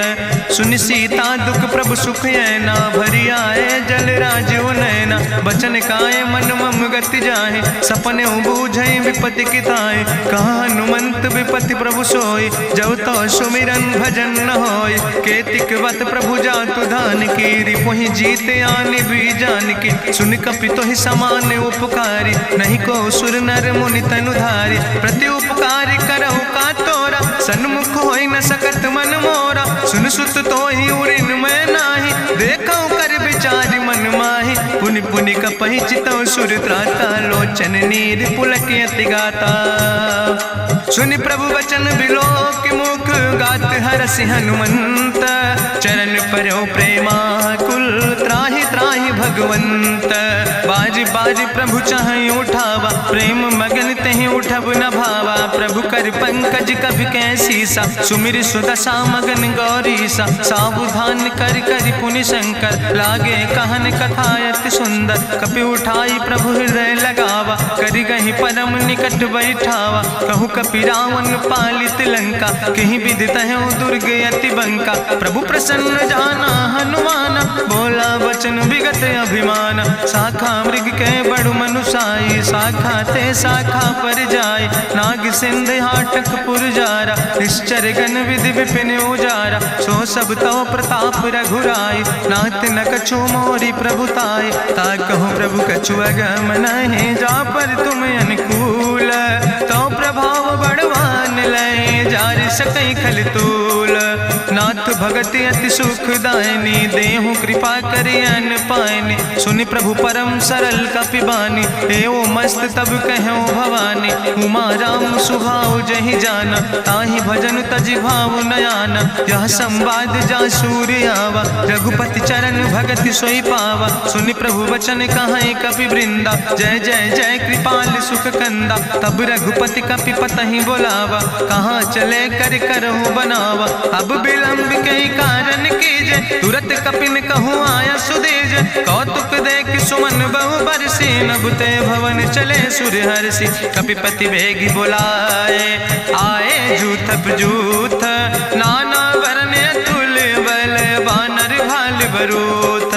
सुनि सीता दुख प्रभु सुख ऐना, भरि आए जल राजो नैना। बचन काए मन मम गति जाहे, सपने बूझई विपति किताए। कहा हनुमंत विपति प्रभु सोई, जब तो सुमिरन भजन न होय। केतिक वत प्रभु जातु धान की, रिपुहि जीत आनि भी जान की। सुन कपि तोहि समान उपकारी, नहीं को सुर नर मुनि तनुधारी। प्रति उपकार करहु का तोरा, सन्मुख होई न सकत मन मोरा। सुन सुत तोहि उरिन मैं नाही, देखौ कर विचार मन माहि। पुनि पुनि कपहि चितौ सुर त्राता, लोचन नीर पुलक अति गाता। सुनि प्रभु वचन बिलोक मुख, गात हरषि हनुमंत। चरण पर्यो प्रेमाकुल, त्राहि त्राहि भगवंत। बाज बाज प्रभु चाहि उठावा, प्रेम मगन तेहि उठब न भावा। प्रभु कर पंकज कभि कैसीसा, सुमिर सुदशा मगन गौरीसा। सावधान कर कर पुनि शंकर, लागे कहन कथा अति सुंदर। कपि उठाई प्रभु हृदय लगावा, करि गहि परम निकट बैठावा। कहु कपि रावण पालित लंका, कहीं विधि तहु दुर्ग अति बंका। प्रभु प्रसन्न जाना हनुमाना, बोला वचन विगत अभिमान। शाखा मृग के बड़ु मनुसाई, शाखा ते शाखा पर जाय। नाग सिंध हाटक पुरजारा, निश्चर गण विधि विपिन उजारा। सो सब तव प्रताप रघुराई, नाथ न कछु मोरी प्रभुताई। ता कहूँ प्रभु कछु अगम नहीं, जा पर तुम अनुकूल। तो प्रभाव बड़वान लय, जार सकई खल तूल। नाथ भगति अति सुखदायनी, देहु कृपा करि अन पायनी। सुनि प्रभु परम सरल कपिबानी, एवो मस्त तब कहूँ भवानी। उमा राम सुभाव जहि जाना, ताहि भजन तजि भाव नयाना। यह संवाद जा सूर्य आवा, रघुपति चरण भगति सोई पावा। सुनि प्रभु वचन कहाई कपि वृंदा, जय जय जय कृपाल सुख कंदा। तब रघुपति कपि पतहि बोलावा, कहाँ चले कर करहु बनावा। अब विलंब कई कारण कीजे, तुरत कपिन कहूँ आया सुदेज। कौतुक देख सुमन बहु बरसी, नभ ते भवन चले सुर हरषि। कपिपति वेगी बुलाए, आए जूथप जूथ, नाना रूथ।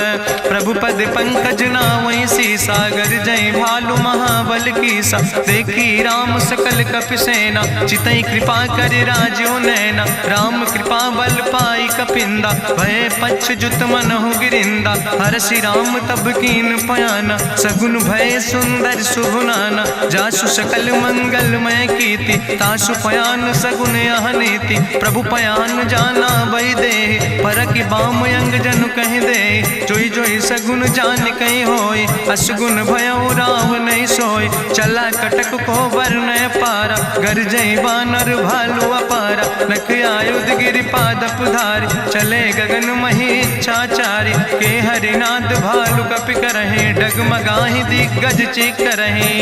प्रभु पद पंकज नावै सीसा, गर्जै भालु महाबल कीसा। देखी राम सकल कपि सेना, चितई कृपा कर राजो नैना। राम कृपा बल पाई कपिंदा, भय पक्ष जुत मनहु गिरिंदा। हरषि राम तब कीन पयाना, सगुन भय सुंदर शुभ नाना। जासु सकल मंगलमय कीर्ति, तासु पयान सगुन यह नीति। प्रभु पयान जाना बई दे, परकि बाम अंग जन कह दे। जोई जोई सगुन जान कहीं होय, असगुन भयउ राव नहीं सोय। चला कटक को वर्णय पारा, गर्जई बानर भालु अपारा। नख आयुध गिरि पादप धारी, चले गगन मही इच्छाचारी। के हरिनाद भालु कपि करहि, डगमगाहि दिग्गज चिकरहि।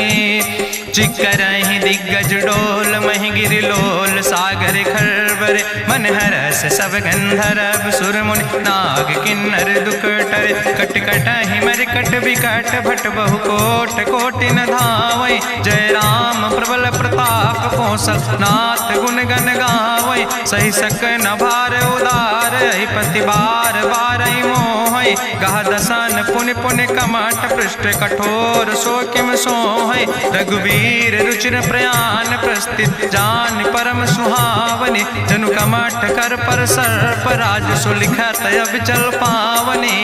चिकरहि दिग्गज डोल, महि गिरि लोल। सागर खरबर मन हरस, सब गंधर्व सुर मुनि। नाग किन्नर दुख टरे, कट कटहि मरकट विकट। भट बहु कोट कोटि न धावै, जय राम प्रबल प्रताप कौशल। नाथ गुण गण गावै, सही सक न भार उदार। पति बार बार मोहै, गह दसन पुन पुन कमठ। पृष्ठ कठोर सो किम सोहै, रघुवीर रुचिर प्रयाण। प्रस्थित जान परम सुहावनी, जनु कमठ कर पर सर्प। राज सुलिखत अविचल पावनी,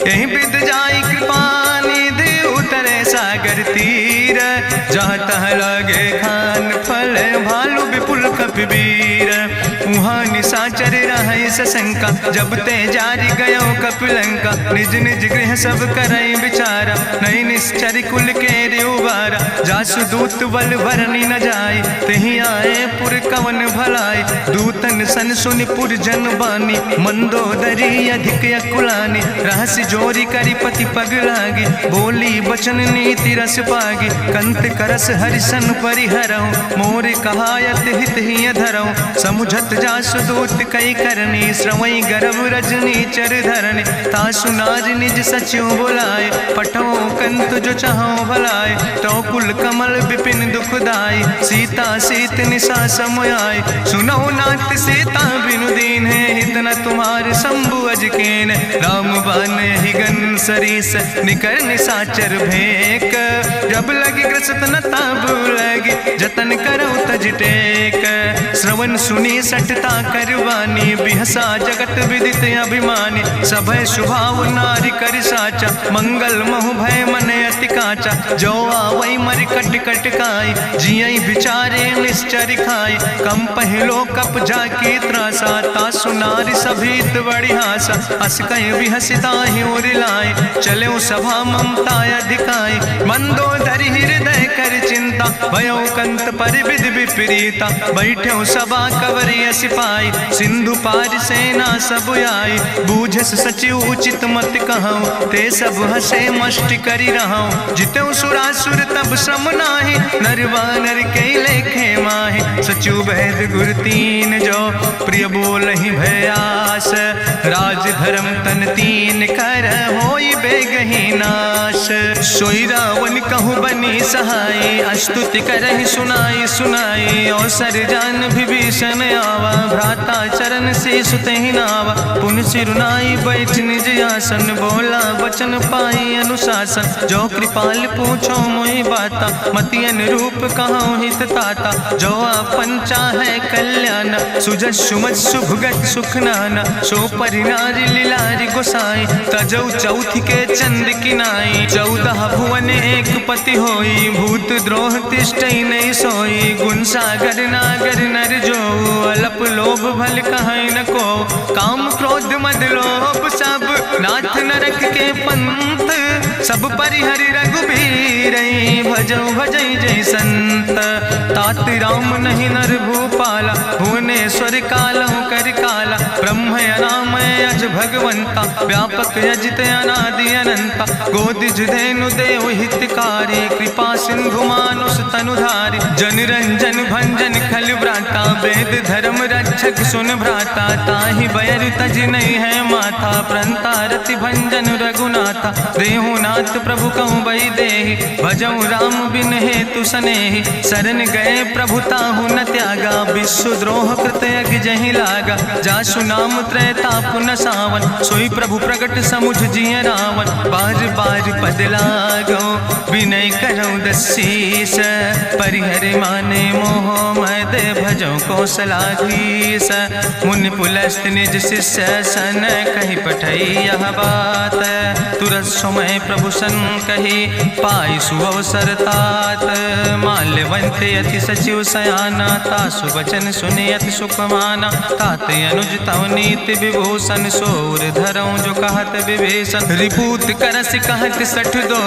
यही विद जाई कृपा निधि। उतरे सागर तीर, जहाँ तह लगे खान फल। भालु विपुल कपिवीर, उहाँ निशाचर रहै सशंका। जब ते जारी गयो कपिलंका, निज निज गृह सब करई विचारा। नहीं निश्चर कुल के उबारा, जासु दूत बल भरनी न जाय। तेहि आए पुर कवन भलाई, दूतन सन सुनि पुर जन बानी। मंदोदरी अधिक अकुलानी, रहस्य जोरी करी पति पग लागी। बोली बचन नीति रस पागी, कंत करस हरिसन परिहरऊँ। मोर कहायत हित ही धरऊँ, समुझत जासु दूत कई करनी। श्रवई गर्भ रजनी चर धरनी, तासु नार निज सचिव बुलाए। पठो कंत जो चाहो भलाए, तो कुल कमल विपिन दुखदाई। सीता सीत निशा समयाय, सुनो नाथ सीता बिनु दीन है। हित न तुम्हारे शंभु अजकेन, राम बान ही गन सरीस। निकर निशाचर भेक, जब लगी ग्रसत न ताब लगी। जतन करो तज टेक, श्रवण सुनी सटता करवानी। बिहसा जगत विदित अभिमानी, सभय स्वभाव नारी कर साचा। मंगल महु भय मन अति काचा, जो आवै मर कट कट खाई। जियई विचारे निश्चर खाई, कम पहलो कप जाकी त्रासा। तासु नारी सभीत बड़ी हासा, अस कह विहसिता ही उरिलाए। चलो सभा ममता अधिकाई, मंदोदरी हृदय कर चिंता। भयो कंत पर विध विपरीता, बैठो सभा कवरिय सिपाही। सिंधु पार सेना सब आई, बूझस सचिव उचित मत कहूँ। ते सब हसे मष्ट करी रहूँ, जितऊ सुरासुर तब श्रम नाही। नर वानर के लेखे माहि, सचिव भेद गुर तीन जो। प्रिय बोल ही भयास, राज धर्म तन तीन कर। होई बेगही नाश, सोई रावण कहूँ बनी सहाय। अस्तुति करहि सुनाई सुनाई, अवसर जान विभीषण आवा। भ्राता चरण से सुतहि नावा, पुन सिरुनाई बैठ निज आसन। बोला वचन पाई अनुशासन, जो कृपाल पूछो मोहि बाता। मति अनुरूप कहूँ हित ताता, जो आपन चाहे कल्याण। सुजस सुमत सुभगत सुख नाना, सो परिनारी लीलारी गोसाई। तजौ चौथ के चंद किनाई, 14 भुवन एक पति होई। भूत द्रोह तिष्ठई नहीं सोई, गुण सागर नागर नर जो। अलप लोभ भल कहीं न को, काम क्रोध मद लोभ सब। नाथ नरक के पंथ, सब परिहरि रघुबीर। भजौ भजै जय संत, तात राम नहीं नर भूपाला। भुवनेश्वर कालहु कर काला, ब्रह्म अनामय अज भगवंता। व्यापक अजित अनादि अनंता, गोदिज धेनु देव हितकारी। कृपा सिंधु मानुष तनुधारी, जन रंजन भंजन खल व्राता। वेद धर्म रक्षक सुन भ्राता, ताहि बैर तज नहीं है माथा। प्रंता रति भंजन रघुनाथा, देहु नाथ प्रभु कहूँ बई देहि। भजऊ राम बिन हेतु सनेहि, शरण गए प्रभु ताहु न त्यागा। विश्व द्रोह कृत यज्ञ जहि लागा, जासु नाम त्रैताप न सावन, सोई प्रभु प्रगट समुझ जिय रावण। बार बार पद लागो विनय करौ दसीस, परिहर माने मोह मद भजो कौशलाधीश। मुनि पुलस्त निज शिष्य सन कहि पठई यह बात, तुरत समय प्रभु सन कही पाई सुअवसर तात। माल्यवंत अति सचिव सयाना, तासु वचन सुने अति सुख माना। तात अनुज तव नीति विभूषण, सोर धरऊं जो कहत विभीषण। रिपूत करस कहत सठ दो,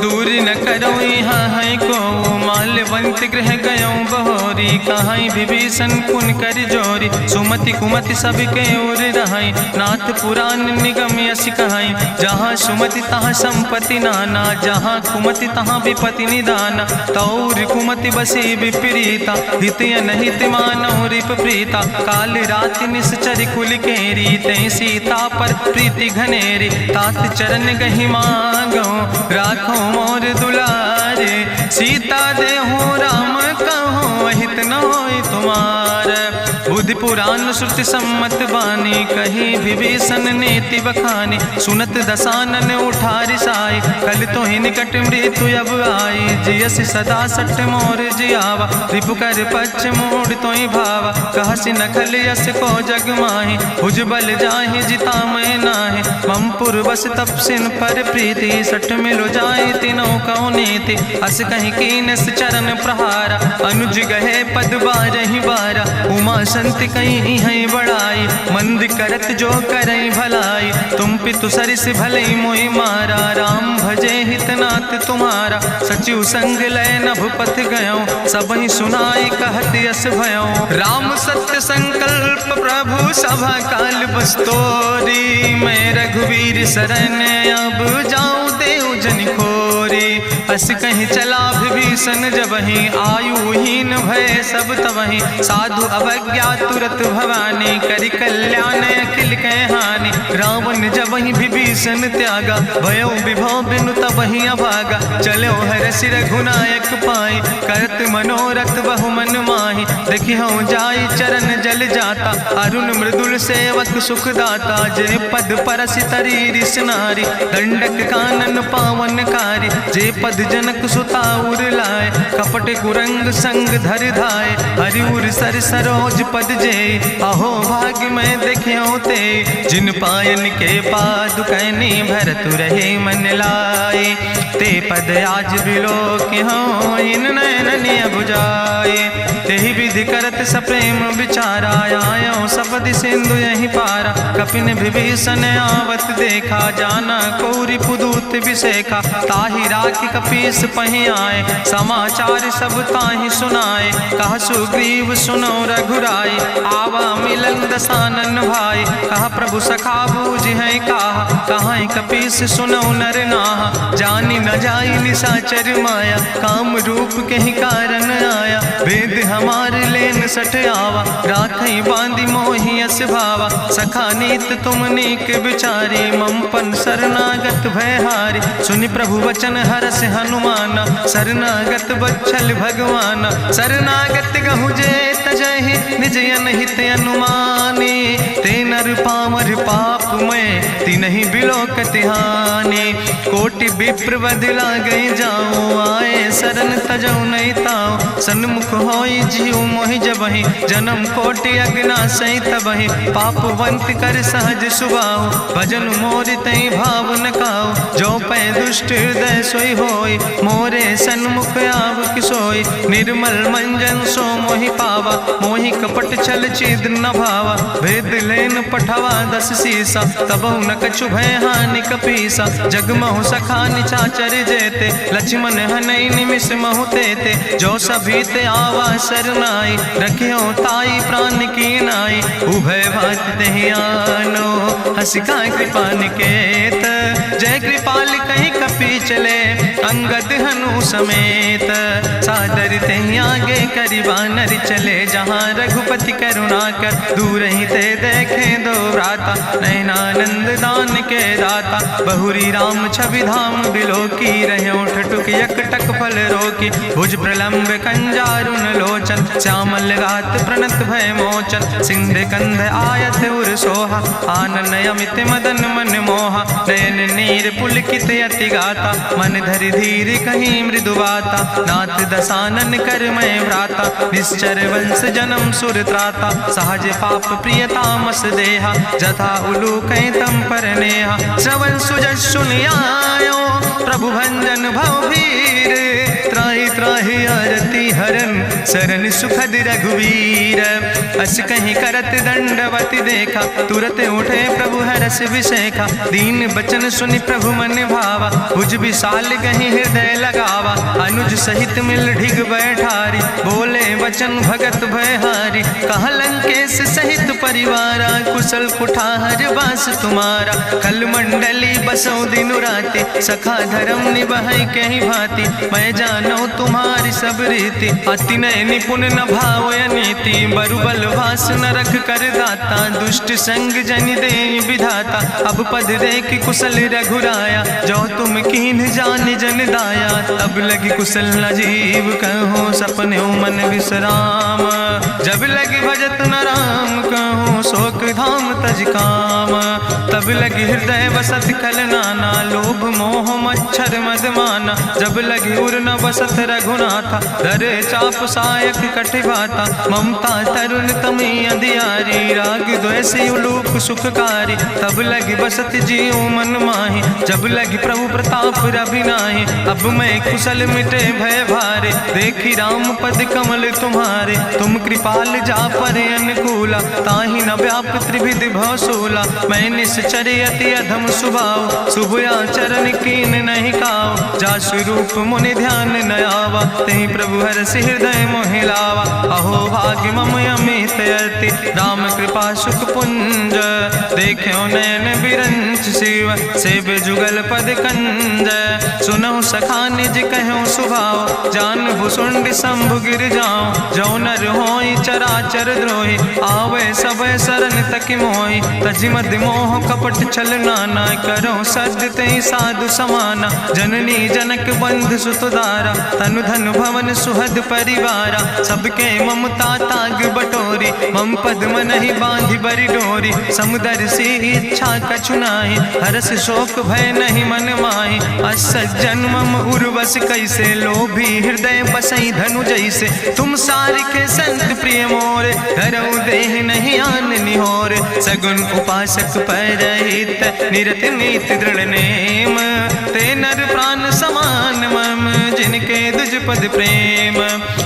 दूर न करऊं यहाँ है को। माल्यवंत गृह गयऊं बहोरी, कहाई विभीषण पुन कर जोरी। सुमति कुमति सबके ओर रहाई, नाथ पुराण निगम यश कहाई। जहाँ सुमति तहाँ संपत्ति नाना, जहाँ कुमति तहाँ विपत्ति निदाना। तौर कुमति बसी विपरीता, हित अनहित मानव रिप प्रीता। काल राति निश्चर कुल केरी, तै सीता पर प्रीति घनेरी। तात चरण गहि मांगो, राखो मोर दुलारे। सीता देहु राम कहो, अहित न होय तुम्हार। बुद्धि पुराण श्रुति सम्मत बानी, कही विभीषण नीति बखानी। सुनत दसानन उठारि साई, कल तो ही निकट मृत्यु अब आई। जियसि सदा सठ मोर जियावा, रिपु कर पक्ष मोड़ तो ही भावा। कहसि नखल यस को जग माहि, भुज बल जाहि जिता मैं नाहि। ममपुर बस तपसिन पर प्रीति, सठ मिलो जाए तीनों कौ नीति। अस कहीं कीनस चरण प्रहारा, अनुज गहे पद बारहि बारा। उमा संत कहीं है बड़ाई, मंद करत जो करई भलाई। तुम पितु सरिस भले मोहि मारा, राम भजे हितनाथ तुम्हारा। सचिव संग लय नभ पथ गयो, सबहि सुनाई कहत यस भयो। राम सत्य संकल्प प्रभु सभा काल बस्तोरी। मैं रघुवीर शरण अब जाऊं देव जन खोरी। अस कहीं चला विभीषण जबहि, आयुहीन भय सब तबहि। साधु अवज्ञा तुरत भवानी, करि कल्याण अखिल कै हानि। रावण जबहि विभीषण त्यागा, भयो विभव बिनु तबहि अभागा। चलो हरषि रघुनायक पाई, करत मनोरथ बहु मन माहि। देखिहु जाई चरण जल जाता, अरुण मृदुल सेवक सुख दाता। जे पद परसि तरी रिस नारी, दंडक कानन पावन कारी। जे पद जनक सुता उर लाए, कपट कुरंग संग धर धाय। हरिउर सर सरोज पद जे, अहो भाग्य मैं देखियो ते। जिन पायन के पादुकैनी, भरत रहे मन लाए। ते पद आज बिलोक हो, इन नयन बुझाए। तेहि विधि करत सप्रेम विचारा, आयो सपदि सिंधु यही पारा। कपिन विभीषण आवत देखा, जाना कौरि पुदूत विशेखा। ताहि राखि कपीस पहि आए, समाचार सब ताहि सुनाए। कहा सुग्रीव सुनो रघुराई, आवा मिलन दसानन भाई। कहा प्रभु सखा बूझ है कहा, कहाँ कपीस सुनो नर नाहा। जानी न जाई निशाचर माया, काम रूप के ही कारण आया। वेद हमार लेन सठ आवा, राखई बांधी मोहि अस भावा। सखा नीत तुम नीक विचारी, ममपन शरणागत भयहारी। सुनि प्रभु वचन हरस हनुमाना, शरणागत बच्छल भगवाना। शरणागत गहु जे तजहि, निज अनहित अनुमानी। ते नर पामर पाप में, तिनहि बिलोकत हानि। कोटि विप्र बदला गई जाऊं, आए शरण तजौ नहीं ताऊं। सन्मुख होई जीव मोहि जबहि, जन्म कोटि अग्ना सही तबहि। पापवंत कर सहज सुभाऊ, भजन मोरि तई भाव न काऊ। जो पै दुष्ट हृदय सोई होई, मोरे सन्मुख आव किसोई। निर्मल मंजन सो मोहि पावा, मोहि कपट छल छिद्र न भावा। भेद लेन पठवा दस सीसा, तबहु न कछु भय हानि कपीसा। जगमहु सखा निचाचर जेते, लक्ष्मण हनई निमिष महु तेते। जो सभी ते आवा सरनाई, रखियो ताई प्राण की नाई। उभय भात तेहि आनो, हसिका कृपा निकेत। जय कृपाल कहीं कपी चले, अंगद हनु प्रभु समेत। सादर ते आगे करी बानर चले, जहाँ रघुपति करुणा कर दूर ही ते देखे दो व्राता। नयनानंद दान के दाता, बहुरी राम छवि धाम बिलो की रहे ठटुक यकटक फल रोकी। भुज प्रलंब कंजारुन लोचन, श्यामल गात प्रणत भय मोचन। सिंध कंध आयत उर सोहा, आनन अमित मदन मन मोहा। नयन नीर पुलकित अति गाता, मन धरि धीर कहीं मृदु बाता। नाथ दसानन कर मैं व्राता, निश्चर वंश जन्म सुर त्राता। सहज पाप प्रियतामस देहा, जथा उलूक तम पर नेहा। श्रवण सुजस सुनियायो, प्रभु भंजन भव भीर। त्राहि त्राहि आरती हरन, शरण सुखद रघुवीर। अस कहीं करत दंडवत देखा, तुरत उठे प्रभु हरस विशेखा। दीन बचन सुनि प्रभु मन भावा, भुज विशाल कहीं हृदय लगावा। अनुज सहित मिल ढिग बैठारी, बोले वचन भगत भयहारी। कहाँ लंकेश सहित परिवारा, कुशल कुठार बास तुम्हारा। कल मंडली बसो दिनु राति, सखा धर्म निभाई कहीं भांति। मैं जानो तुम्हारी सब रीति, अति नय निपुण न भाव नीति। बरुबल वास न रख कर दाता, दुष्ट संग जन दे विधाता। अब पद देख कुशल रघुराया, जो तुम कीन जान जन दाया। तब लगी कुशल न जीव कहो, सपने मन विश्राम। जब लगी भजत न राम कहो, शोक धाम तज काम। तब लगी हृदय बसत खल नाना, लोभ मोह मच्छर मद माना। जब लगी उर न बसत रघुनाथा, धरे चाप सायक कटिभाता। ममता तरुण तमी अंधियारी, राग द्वेषी उलूक सुखकारी। तब लगी बसत जीव मन माही, जब लगी प्रभु प्रताप रवि नाही। अब मैं कुशल मिटे भय भारे, देखी राम पद कमल तुम्हारे। तुम कृपाल जा पर अनुकूला, ताहि न व्याप त्रिविध भवसूला। मैं निश्चर अति अधम स्वभाव, शुभ आचरण कीन नहीं काव। जा स्वरूप मुनि ध्यान न आवा, तेहि प्रभु हरषि हृदय मोहि लावा। अहो भाग्य मम अमित अति, राम कृपा सुख पुंज। देखो नयन बिरंच शिव, सेव जुगल पद कंज। सुनहु सखा निज कहूँ सुभाव, जान भुसुंड शंभु गिर जाऊं। जो नर होई चराचर द्रोही, आवे सब शरण तक मोहि। तज मद मोह कपट छल नाना, करो सद्य तेहि साधु समाना। जननी जनक बंधु सुतदारा, तनु धन भवन सुहद परिवारा। सबके ममता ताग बटोरी, मम पद मन ही बांधि बरी डोरी। समुदर सी इच्छा कछु नाही, हरस शोक भय नहीं मन माही। असज्जन मम उर्वश कैसे, लोभी हृदय बसई धनु जैसे। तुम सारिके संत प्रिय मोरे, धरऊ देह नहीं आन निहोर। सगुन उपासक परहित, निरत नीति दृढ़ नेम। ते नर प्राण समान मम, जिनके दुज पद प्रेम।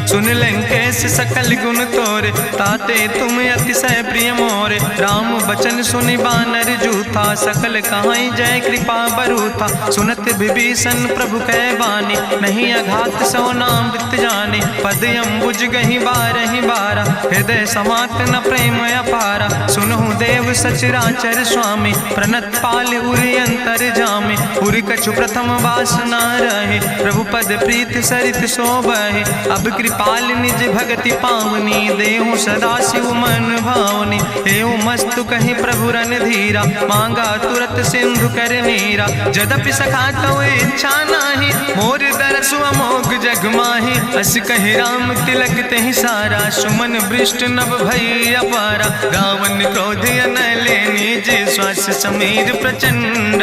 सुन लंकेश सकल गुण तोरे, ताते तुम अतिशय प्रिय मोरे। राम बचन सुनि बानर जूथा, सकल कहाई जय कृपा बरूथा। सुनत विभीषण प्रभु कै बानी, नहीं अघात सो नाम वृत जानी। पद अम्बुज गहि बारहि बारा, हृदय समात न प्रेम अपारा। सुनहु देव सचराचर स्वामी, प्रणत पाल उरि अंतर जामी। उरि कछु प्रथम वासना रहे, प्रभु पद प्रीत सरित शोभहि। अब कृपाल निज भगति पावनी, देहु सदा शिव मन भावनी। एवं मस्तु कहि प्रभु रन धीरा, मांगा तुरत सिंधु कर नीरा। जदपि सखा तो इच्छा नाही, मोर दरसु अमोघ जग माही। अस कहि राम तिलक तेहि सारा, सुमन वृष्ट नभ भई अपारा। रावण क्रोध अनले निज, श्वास समीर प्रचंड।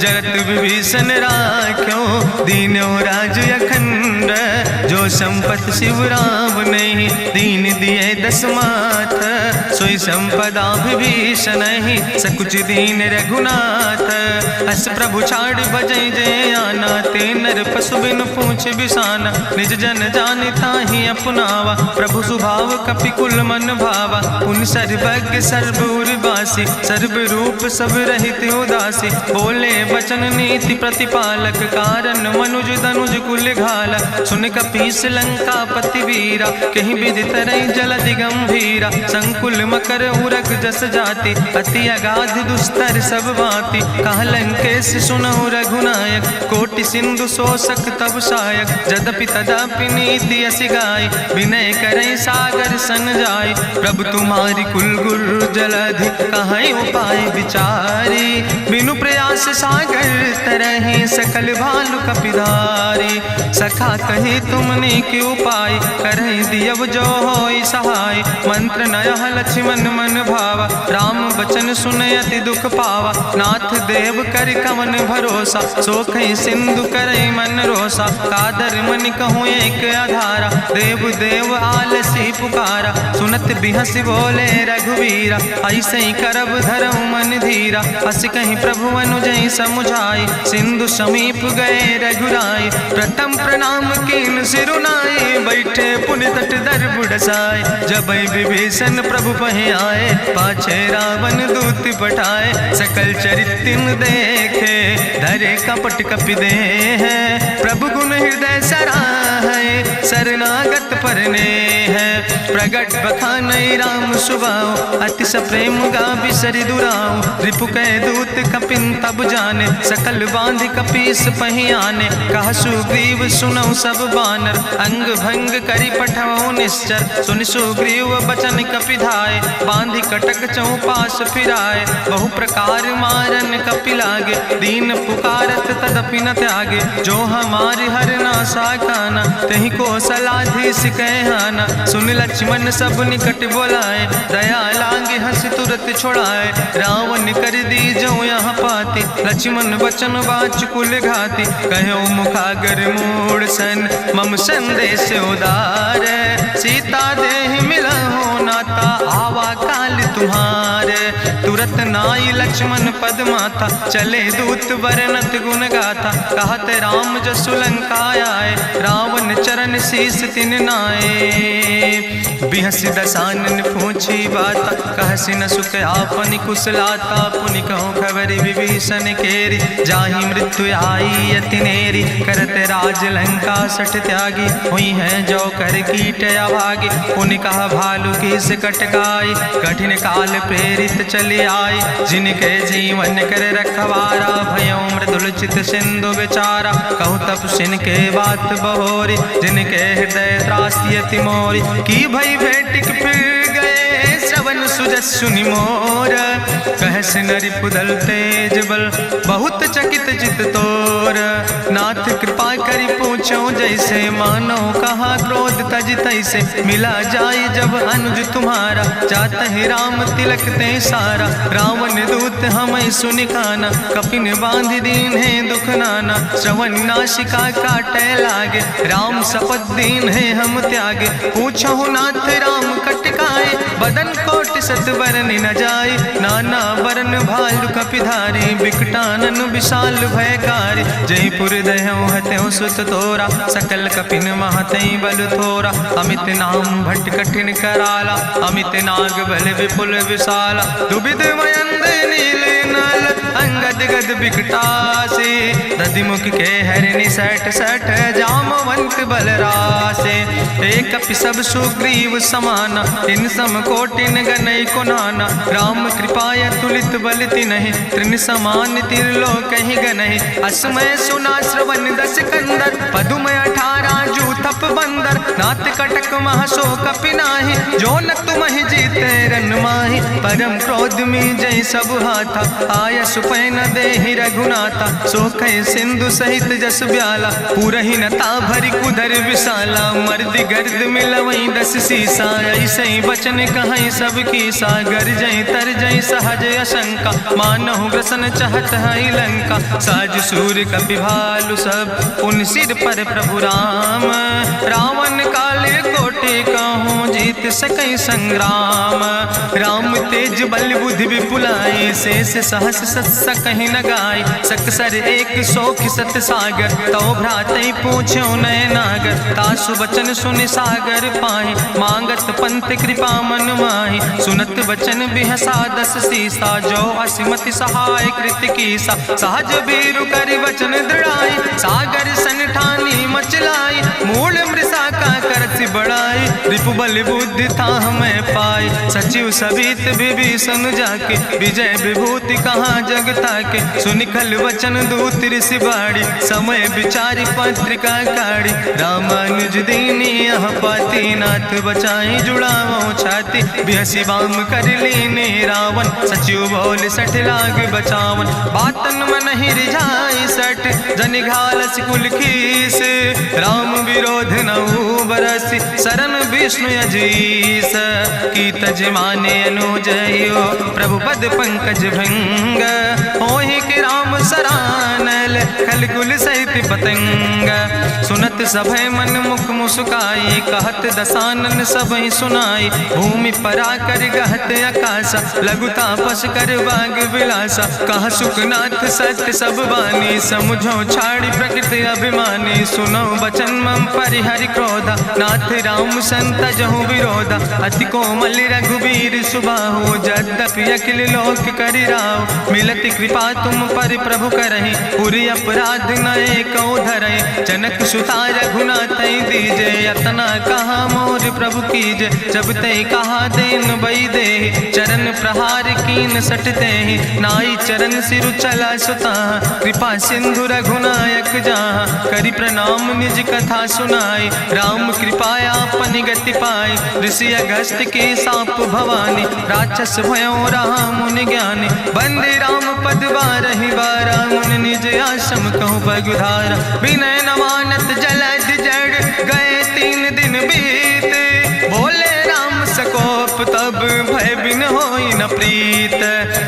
जगत विभीषण राख्यो, दीनो राज अखंड। जो संपत शिव राम नहीं, दीन दिए दस माथ। सोई संपदा विभीषण ही, सकुच दीन रघुनाथ। अस प्रभु छाड़ बजै जय आना, ते नर पशु बिन पूछ बिसाना। निज जन जानि ताहि अपनावा, प्रभु स्वभाव कपि कुल मन भावा। पुन सर्वज्ञ सर्व उर्वासी, सर्व रूप सब रहित उदासी। बोले वचन नीति प्रतिपालक, कारण मनुज दनुज कुल घाला। सुन कपीस लंका पति वीरा, कहीं विधि तरई जलधि गंभीरा। संकुल मकर उरग जस जाति, अति अगाध दुस्तर सब भांति। कहा लंकेश सुनहु रघुनायक, कोटि सिंधु सिंधु शोषक तब सायक, जदपि तदपि नीति असि गाय, विनय करई सागर सन जाय। प्रभु तुम्हारी कुल गुरु जलधि, कहीं उपाय विचारी, बिनु प्रयास सागर तरहि, सकल भालु कपिधारी। सखा कही तुमने के उपाय, करहि दियव जो होई सहाय। मंत्र नयह लक्ष्मण मन भावा, राम बचन सुनय अति दुख पावा। नाथ देव कर कवन भरोसा, सोखई सिंधु करई मन रोसा। कादर मन कहूँ एक आधारा, देव देव आलसी पुकारा। सुनत बिहस बोले रघुवीरा, ऐसे ही करब धरऊ मन धीरा। हस कहीं प्रभु अनुजय समुझाई, सिंधु समीप गए रघुराई। प्रथम प्रणाम कीन सिरुनाई, बैठे पुनि तट दर बुढ़साए। जब विभीषण प्रभु पहे आए, पाछे रावण दूत पठाए। सकल चरित्र देखे, धरे कपट कपि दे है। प्रभु गुण हृदय सराहै, शरणागत परने है। प्रगट बखानई राम सुभाऊ, अति सप्रेम गा बिसरि दुराऊ। रिपु कै दूत कपिन तब जाने, सकल बांध कपीस पहि आने। कह सुग्रीव सुनऊ सब बानर, अंग भंग करि पठऊ निश्चर। सुनि सुग्रीव बचन कपिधाय, बांधि कटक चौपास फिराए। बहु प्रकार मारन कपि लागे, दीन पुकारत तदपि न त्यागे। जो हमारि हर ना साकाना, तहि को सलाधीस कहना। सुन लक्ष्मण सब निकट बोलाए, दया लागे हंस तुरत छोड़ाए। रावण कर दी जो यहाँ पाती, लक्ष्मण बचन बाच कुल घाती। कहो मुखागर मूड सन, मम संदेश उदार। सीता देह मिला हो नाता, आवा काल तुम्हारे। तुरत नाई लक्ष्मण पद माथा, चले दूत वर्णत गुण गाथा। कहत राम जसु लंका आए, रावण चरण शीस तिन नाए। बिहस दसानन पूछी बाता, कहसि न सुख आपन कुशलाता। पुनि कहूँ खबर विभीषण केरी, जाहि मृत्यु आई अति नेरी। करत राज लंका सठ त्यागी, हुई है जो कर कीट अभागी। पुनि कहा भालू की से कटकाई, कठिन काल प्रेरित चली आई। जिनके जीवन कर रखवारा, भयो मृदुल चित सिंधु विचारा। कहूँ तप सिन के बात बहोरी, जिनके हृदय त्रासी अति मोरी। की भई भेटिक फिर गए, श्रवण सुजस सुनि मोर। कहस नरि पुदल तेज बल, बहुत चकित चित तोर। नाथ कृपा करि पूछो जैसे, मानो कहा क्रोध तज तैसे। मिला जाय जब अनुज तुम्हारा, जात है राम तिलक ते सारा। रावण दूत हमें सुनि काना, कपिन बांध दीन है दुख नाना। श्रवण नासिका काटे लागे, राम शपथ दीन है हम त्यागे। पूछो नाथ राम कटकाए, बदन कोटि सत बरन न जाए। नाना बरन भालु कपिधारी, बिकटानन विशाल भयकारी। जयपुर दह्यों हत्यों सुत तोरा, सकल कपिन महतई बल थोरा। अमित नाम भट्ट कठिन कराला, अमित नाग बल विपुल विशाला। दुबिध मयंद नील नल, अंगद गद बिकटासे। दधिमुख के हरिणि सठ सठ, जामवंत बलरासे। एक कपि सब सुग्रीव समाना, इन सम कोटिन गनई को नाना। राम कृपाय तुलित बल तिन्हि, त्रिन समान तिरलोक ही गनहि। असमय सुना श्रवण दस कंदर, पदुम 18 जूथप बंदर। नाथ कटक महसो कपि नाही, जो न तुमहि जीते रन माही। परम क्रोध में जय सब हाथा, आय सुपै न देहि रघुनाथा। सोखै सिंधु सहित जस ब्याला, पूरहि न ता भरि कुधर विशाला। मर्द गर्द मिलवई 10 सीसा, ऐसे बचन कहई सब की सागर। जय तर जय सहज अशंका, मानहु ग्रसन चाहत है लंका। साज सूर कपि भालु सब, पुन सिर पर प्रभु राम। रावण काले कोटि कहूँ, जीत सकई संग्राम। राम तेज बल बुद्धि विपुलाई, शेष सहस सत्स कहीं न गाय। सकसर 100 सत सागर, तो भ्रातई पूछो नय नागर। तासु बचन सुनि सागर पाहि, मांगत पंथ कृपा मन माहि। सुनत बचन बिहसा 10 सीसा, जो असिमति सहाय कृत कीसा। सहज बीरु करि वचन दृढ़ाई, सागर सन ठानी मचलाई। मूल मृषा का करसि बड़ाई, रिपु बल बुद्धि था हमें पाई। सचिव सबित विभीषण जाके विजय विभूति कहाँ जग ताके। सुनि खल वचन दूत ऋषि बाड़ी समय विचारी पत्रिका काढ़ी। रामानुज दीनी यह पाती नाथ बचाई जुड़ावो छाती। बिहसी बाम कर लीने रावण सचिव बोल सठ लाग बचावन। बातन मन ही रिझाई सठ जनि घालस कुल खीस। राम विरोध नऊ बरसी शरण विष्णु अजीस। की तज माने अनुजयो प्रभु पद पंकज भंग। होहि के राम सरानल खल कुल सहित पतंग। सुनत सभय मन मुख मुस्काई कहत दसानन सबहि सुनाई। भूमि परा कर गहत आकाशा लघु तापस कर बाग विलासा। कहा सुखनाथ सत्य सब बानी समुझो छाड़ी प्रकृति अभिमानी। सुनो बचन मम परिहरि क्रोधा नाथ राम संत जहु विरोधा। अति कोमल रघुबीर सुबाहु यद्यपि अखिल लोक करि राव। मिलति कृपा तुम पर प्रभु करहि पुरि अपराध नए कौ धरहि। जनक सुता रघुनाथ दीजे यतना कहा मोर प्रभु कीजे। जब ते कहा देन बई दे चरण प्रहार कीन सटते ही। नाई चरण सिरु चला सुता कृपा सिंधु रघुनायक जहाँ। करि प्रणाम निज कथा सुनाई राम कृपाया अपनी गति पाई। ऋषि अगस्त के साप भवानी राक्षस भयो रहा मुनि ज्ञानी। बंदे राम पद बारहि बारा मुनि निज आश्रम कहु पगुधारा। विनय न मानत जलद जड़ गए 3 दिन बीते। बोले राम सकोप तब भय बिन होई न प्रीत।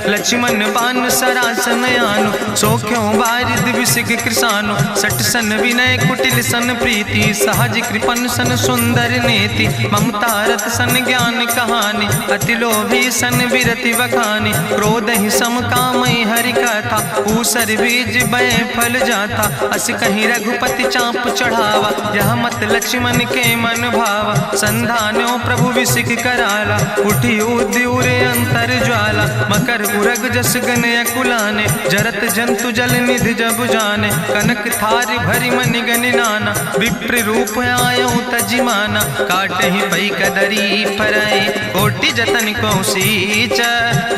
लक्ष्मण बान सरासन आनु सोख्यो बारिद विसिक कृसानु। सठ सन विनय कुटिल सन प्रीति सहज कृपन सन सुंदर नेति। ममता रत सन ज्ञान कहानी अति लोभी सन विरति बखानी। क्रोध ही सम कामई हरि कथा ऊसर बीज बय फल जाता। अस कहीं रघुपति चाप चढ़ावा यह मत लक्ष्मण के मन भावा। संधान्यो प्रभु विसिक कराला उठी उद्यूरे अंतर ज्वाला। मकर उरग जस गन अकुलाने जरत जंतु जल निधि जब जाने। कनक थारी भरी मनि गनि नाना विप्र रूप आयो तजिमाना। काटे ही पई कदरी फरई कोटि जतन को सींच।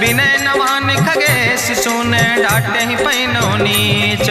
विनय नवान खगेश सुने डाटे ही पैनो नीच।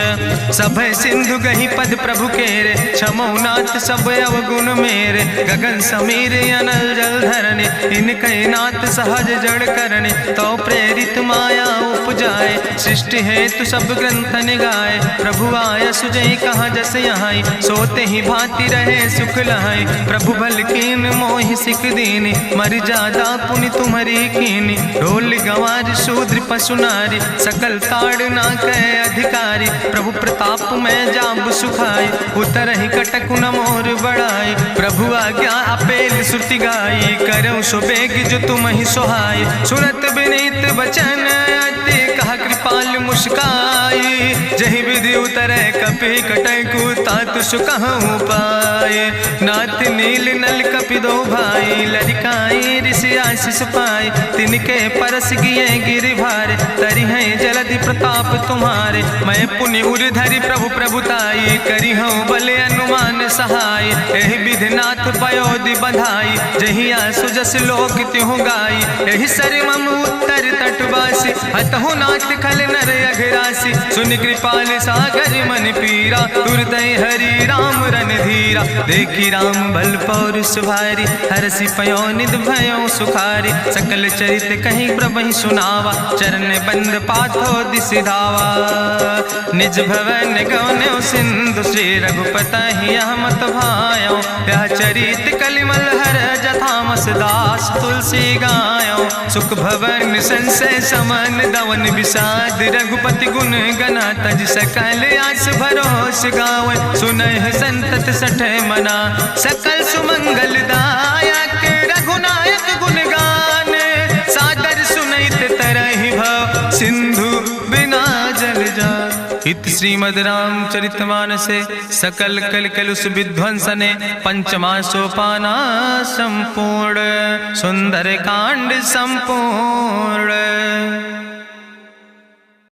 सब सिंधु गही पद प्रभु केरे क्षमो नाथ सब अवगुण मेरे। गगन समीर अनल जल धरने इनके नाथ सहज जड़ करने। तो प्रेरित माया उपजाए सृष्टि हेतु सब ग्रंथ निगाए। प्रभु आय सुजई कहाँ जस यहाँ सोते ही भांति रहे सुख लहाई। प्रभु भल कीन मोहि सिख दीनी मर जादा पुनि तुम्हारी कीनी। ढोल गंवार शूद्र पशु नारी सकल ताड़ ना कहे अधिकारी। प्रभु प्रताप में जाब सुखाई उतर ही कटक न मोर बढ़ाई। प्रभु आज्ञा अपेल श्रुति गाई करऊँ सुबेग जो तुम ही सोहाई। सुनत विनीत बचन अति कहा कृपाल मुस्काई। जही विधि उतरे कपि कटकु तात सुकहु पाए। नाथ नील नल कपि दो भाई लड़काई ऋषि आशीष पाए। तिनके परस गिए गिरि भारे तरि है जलधि प्रताप तुम्हारे। मैं पुनि उर धरि प्रभु प्रभुताई करी हूँ बल अनुमान सहाय। एहि विधिनाथ पयोधि बधाई जहिया सुजस लोक त्यों गाई। एहि सर मम उत्तर तटवासी हतहु नाथ खल नर अघरासी। सुन कृपाल सागर मन पीरा तुरत हरि राम रन धीरा। देखी राम बल पौरुष भारी हरसि पयो निध भयो सुखारी। सकल चरित कहीं प्रभु सुनावा चरण बंद पाथो दिसि धावा। निज भवन गौन्यो सिंधु श्री रघुपति यह मत भायो। यह चरित कलिमल हर जथामस दास तुलसी गायो। सुख भवन संशय समन दवन विषाद रघुपति गुण गना तज सकल आस भरोस गावे। सुनहि संतत सठ मना सकल सुमंगल दायक। रघुनायक गुण गान सादर सुनैत तरहि भव सिंधु बिना जल जा। इत श्रीमद् रामचरितमानसे सकल कल कलुष विध्वंसने पंचमा सोपाना संपूर्ण। सुंदर कांड संपूर्ण।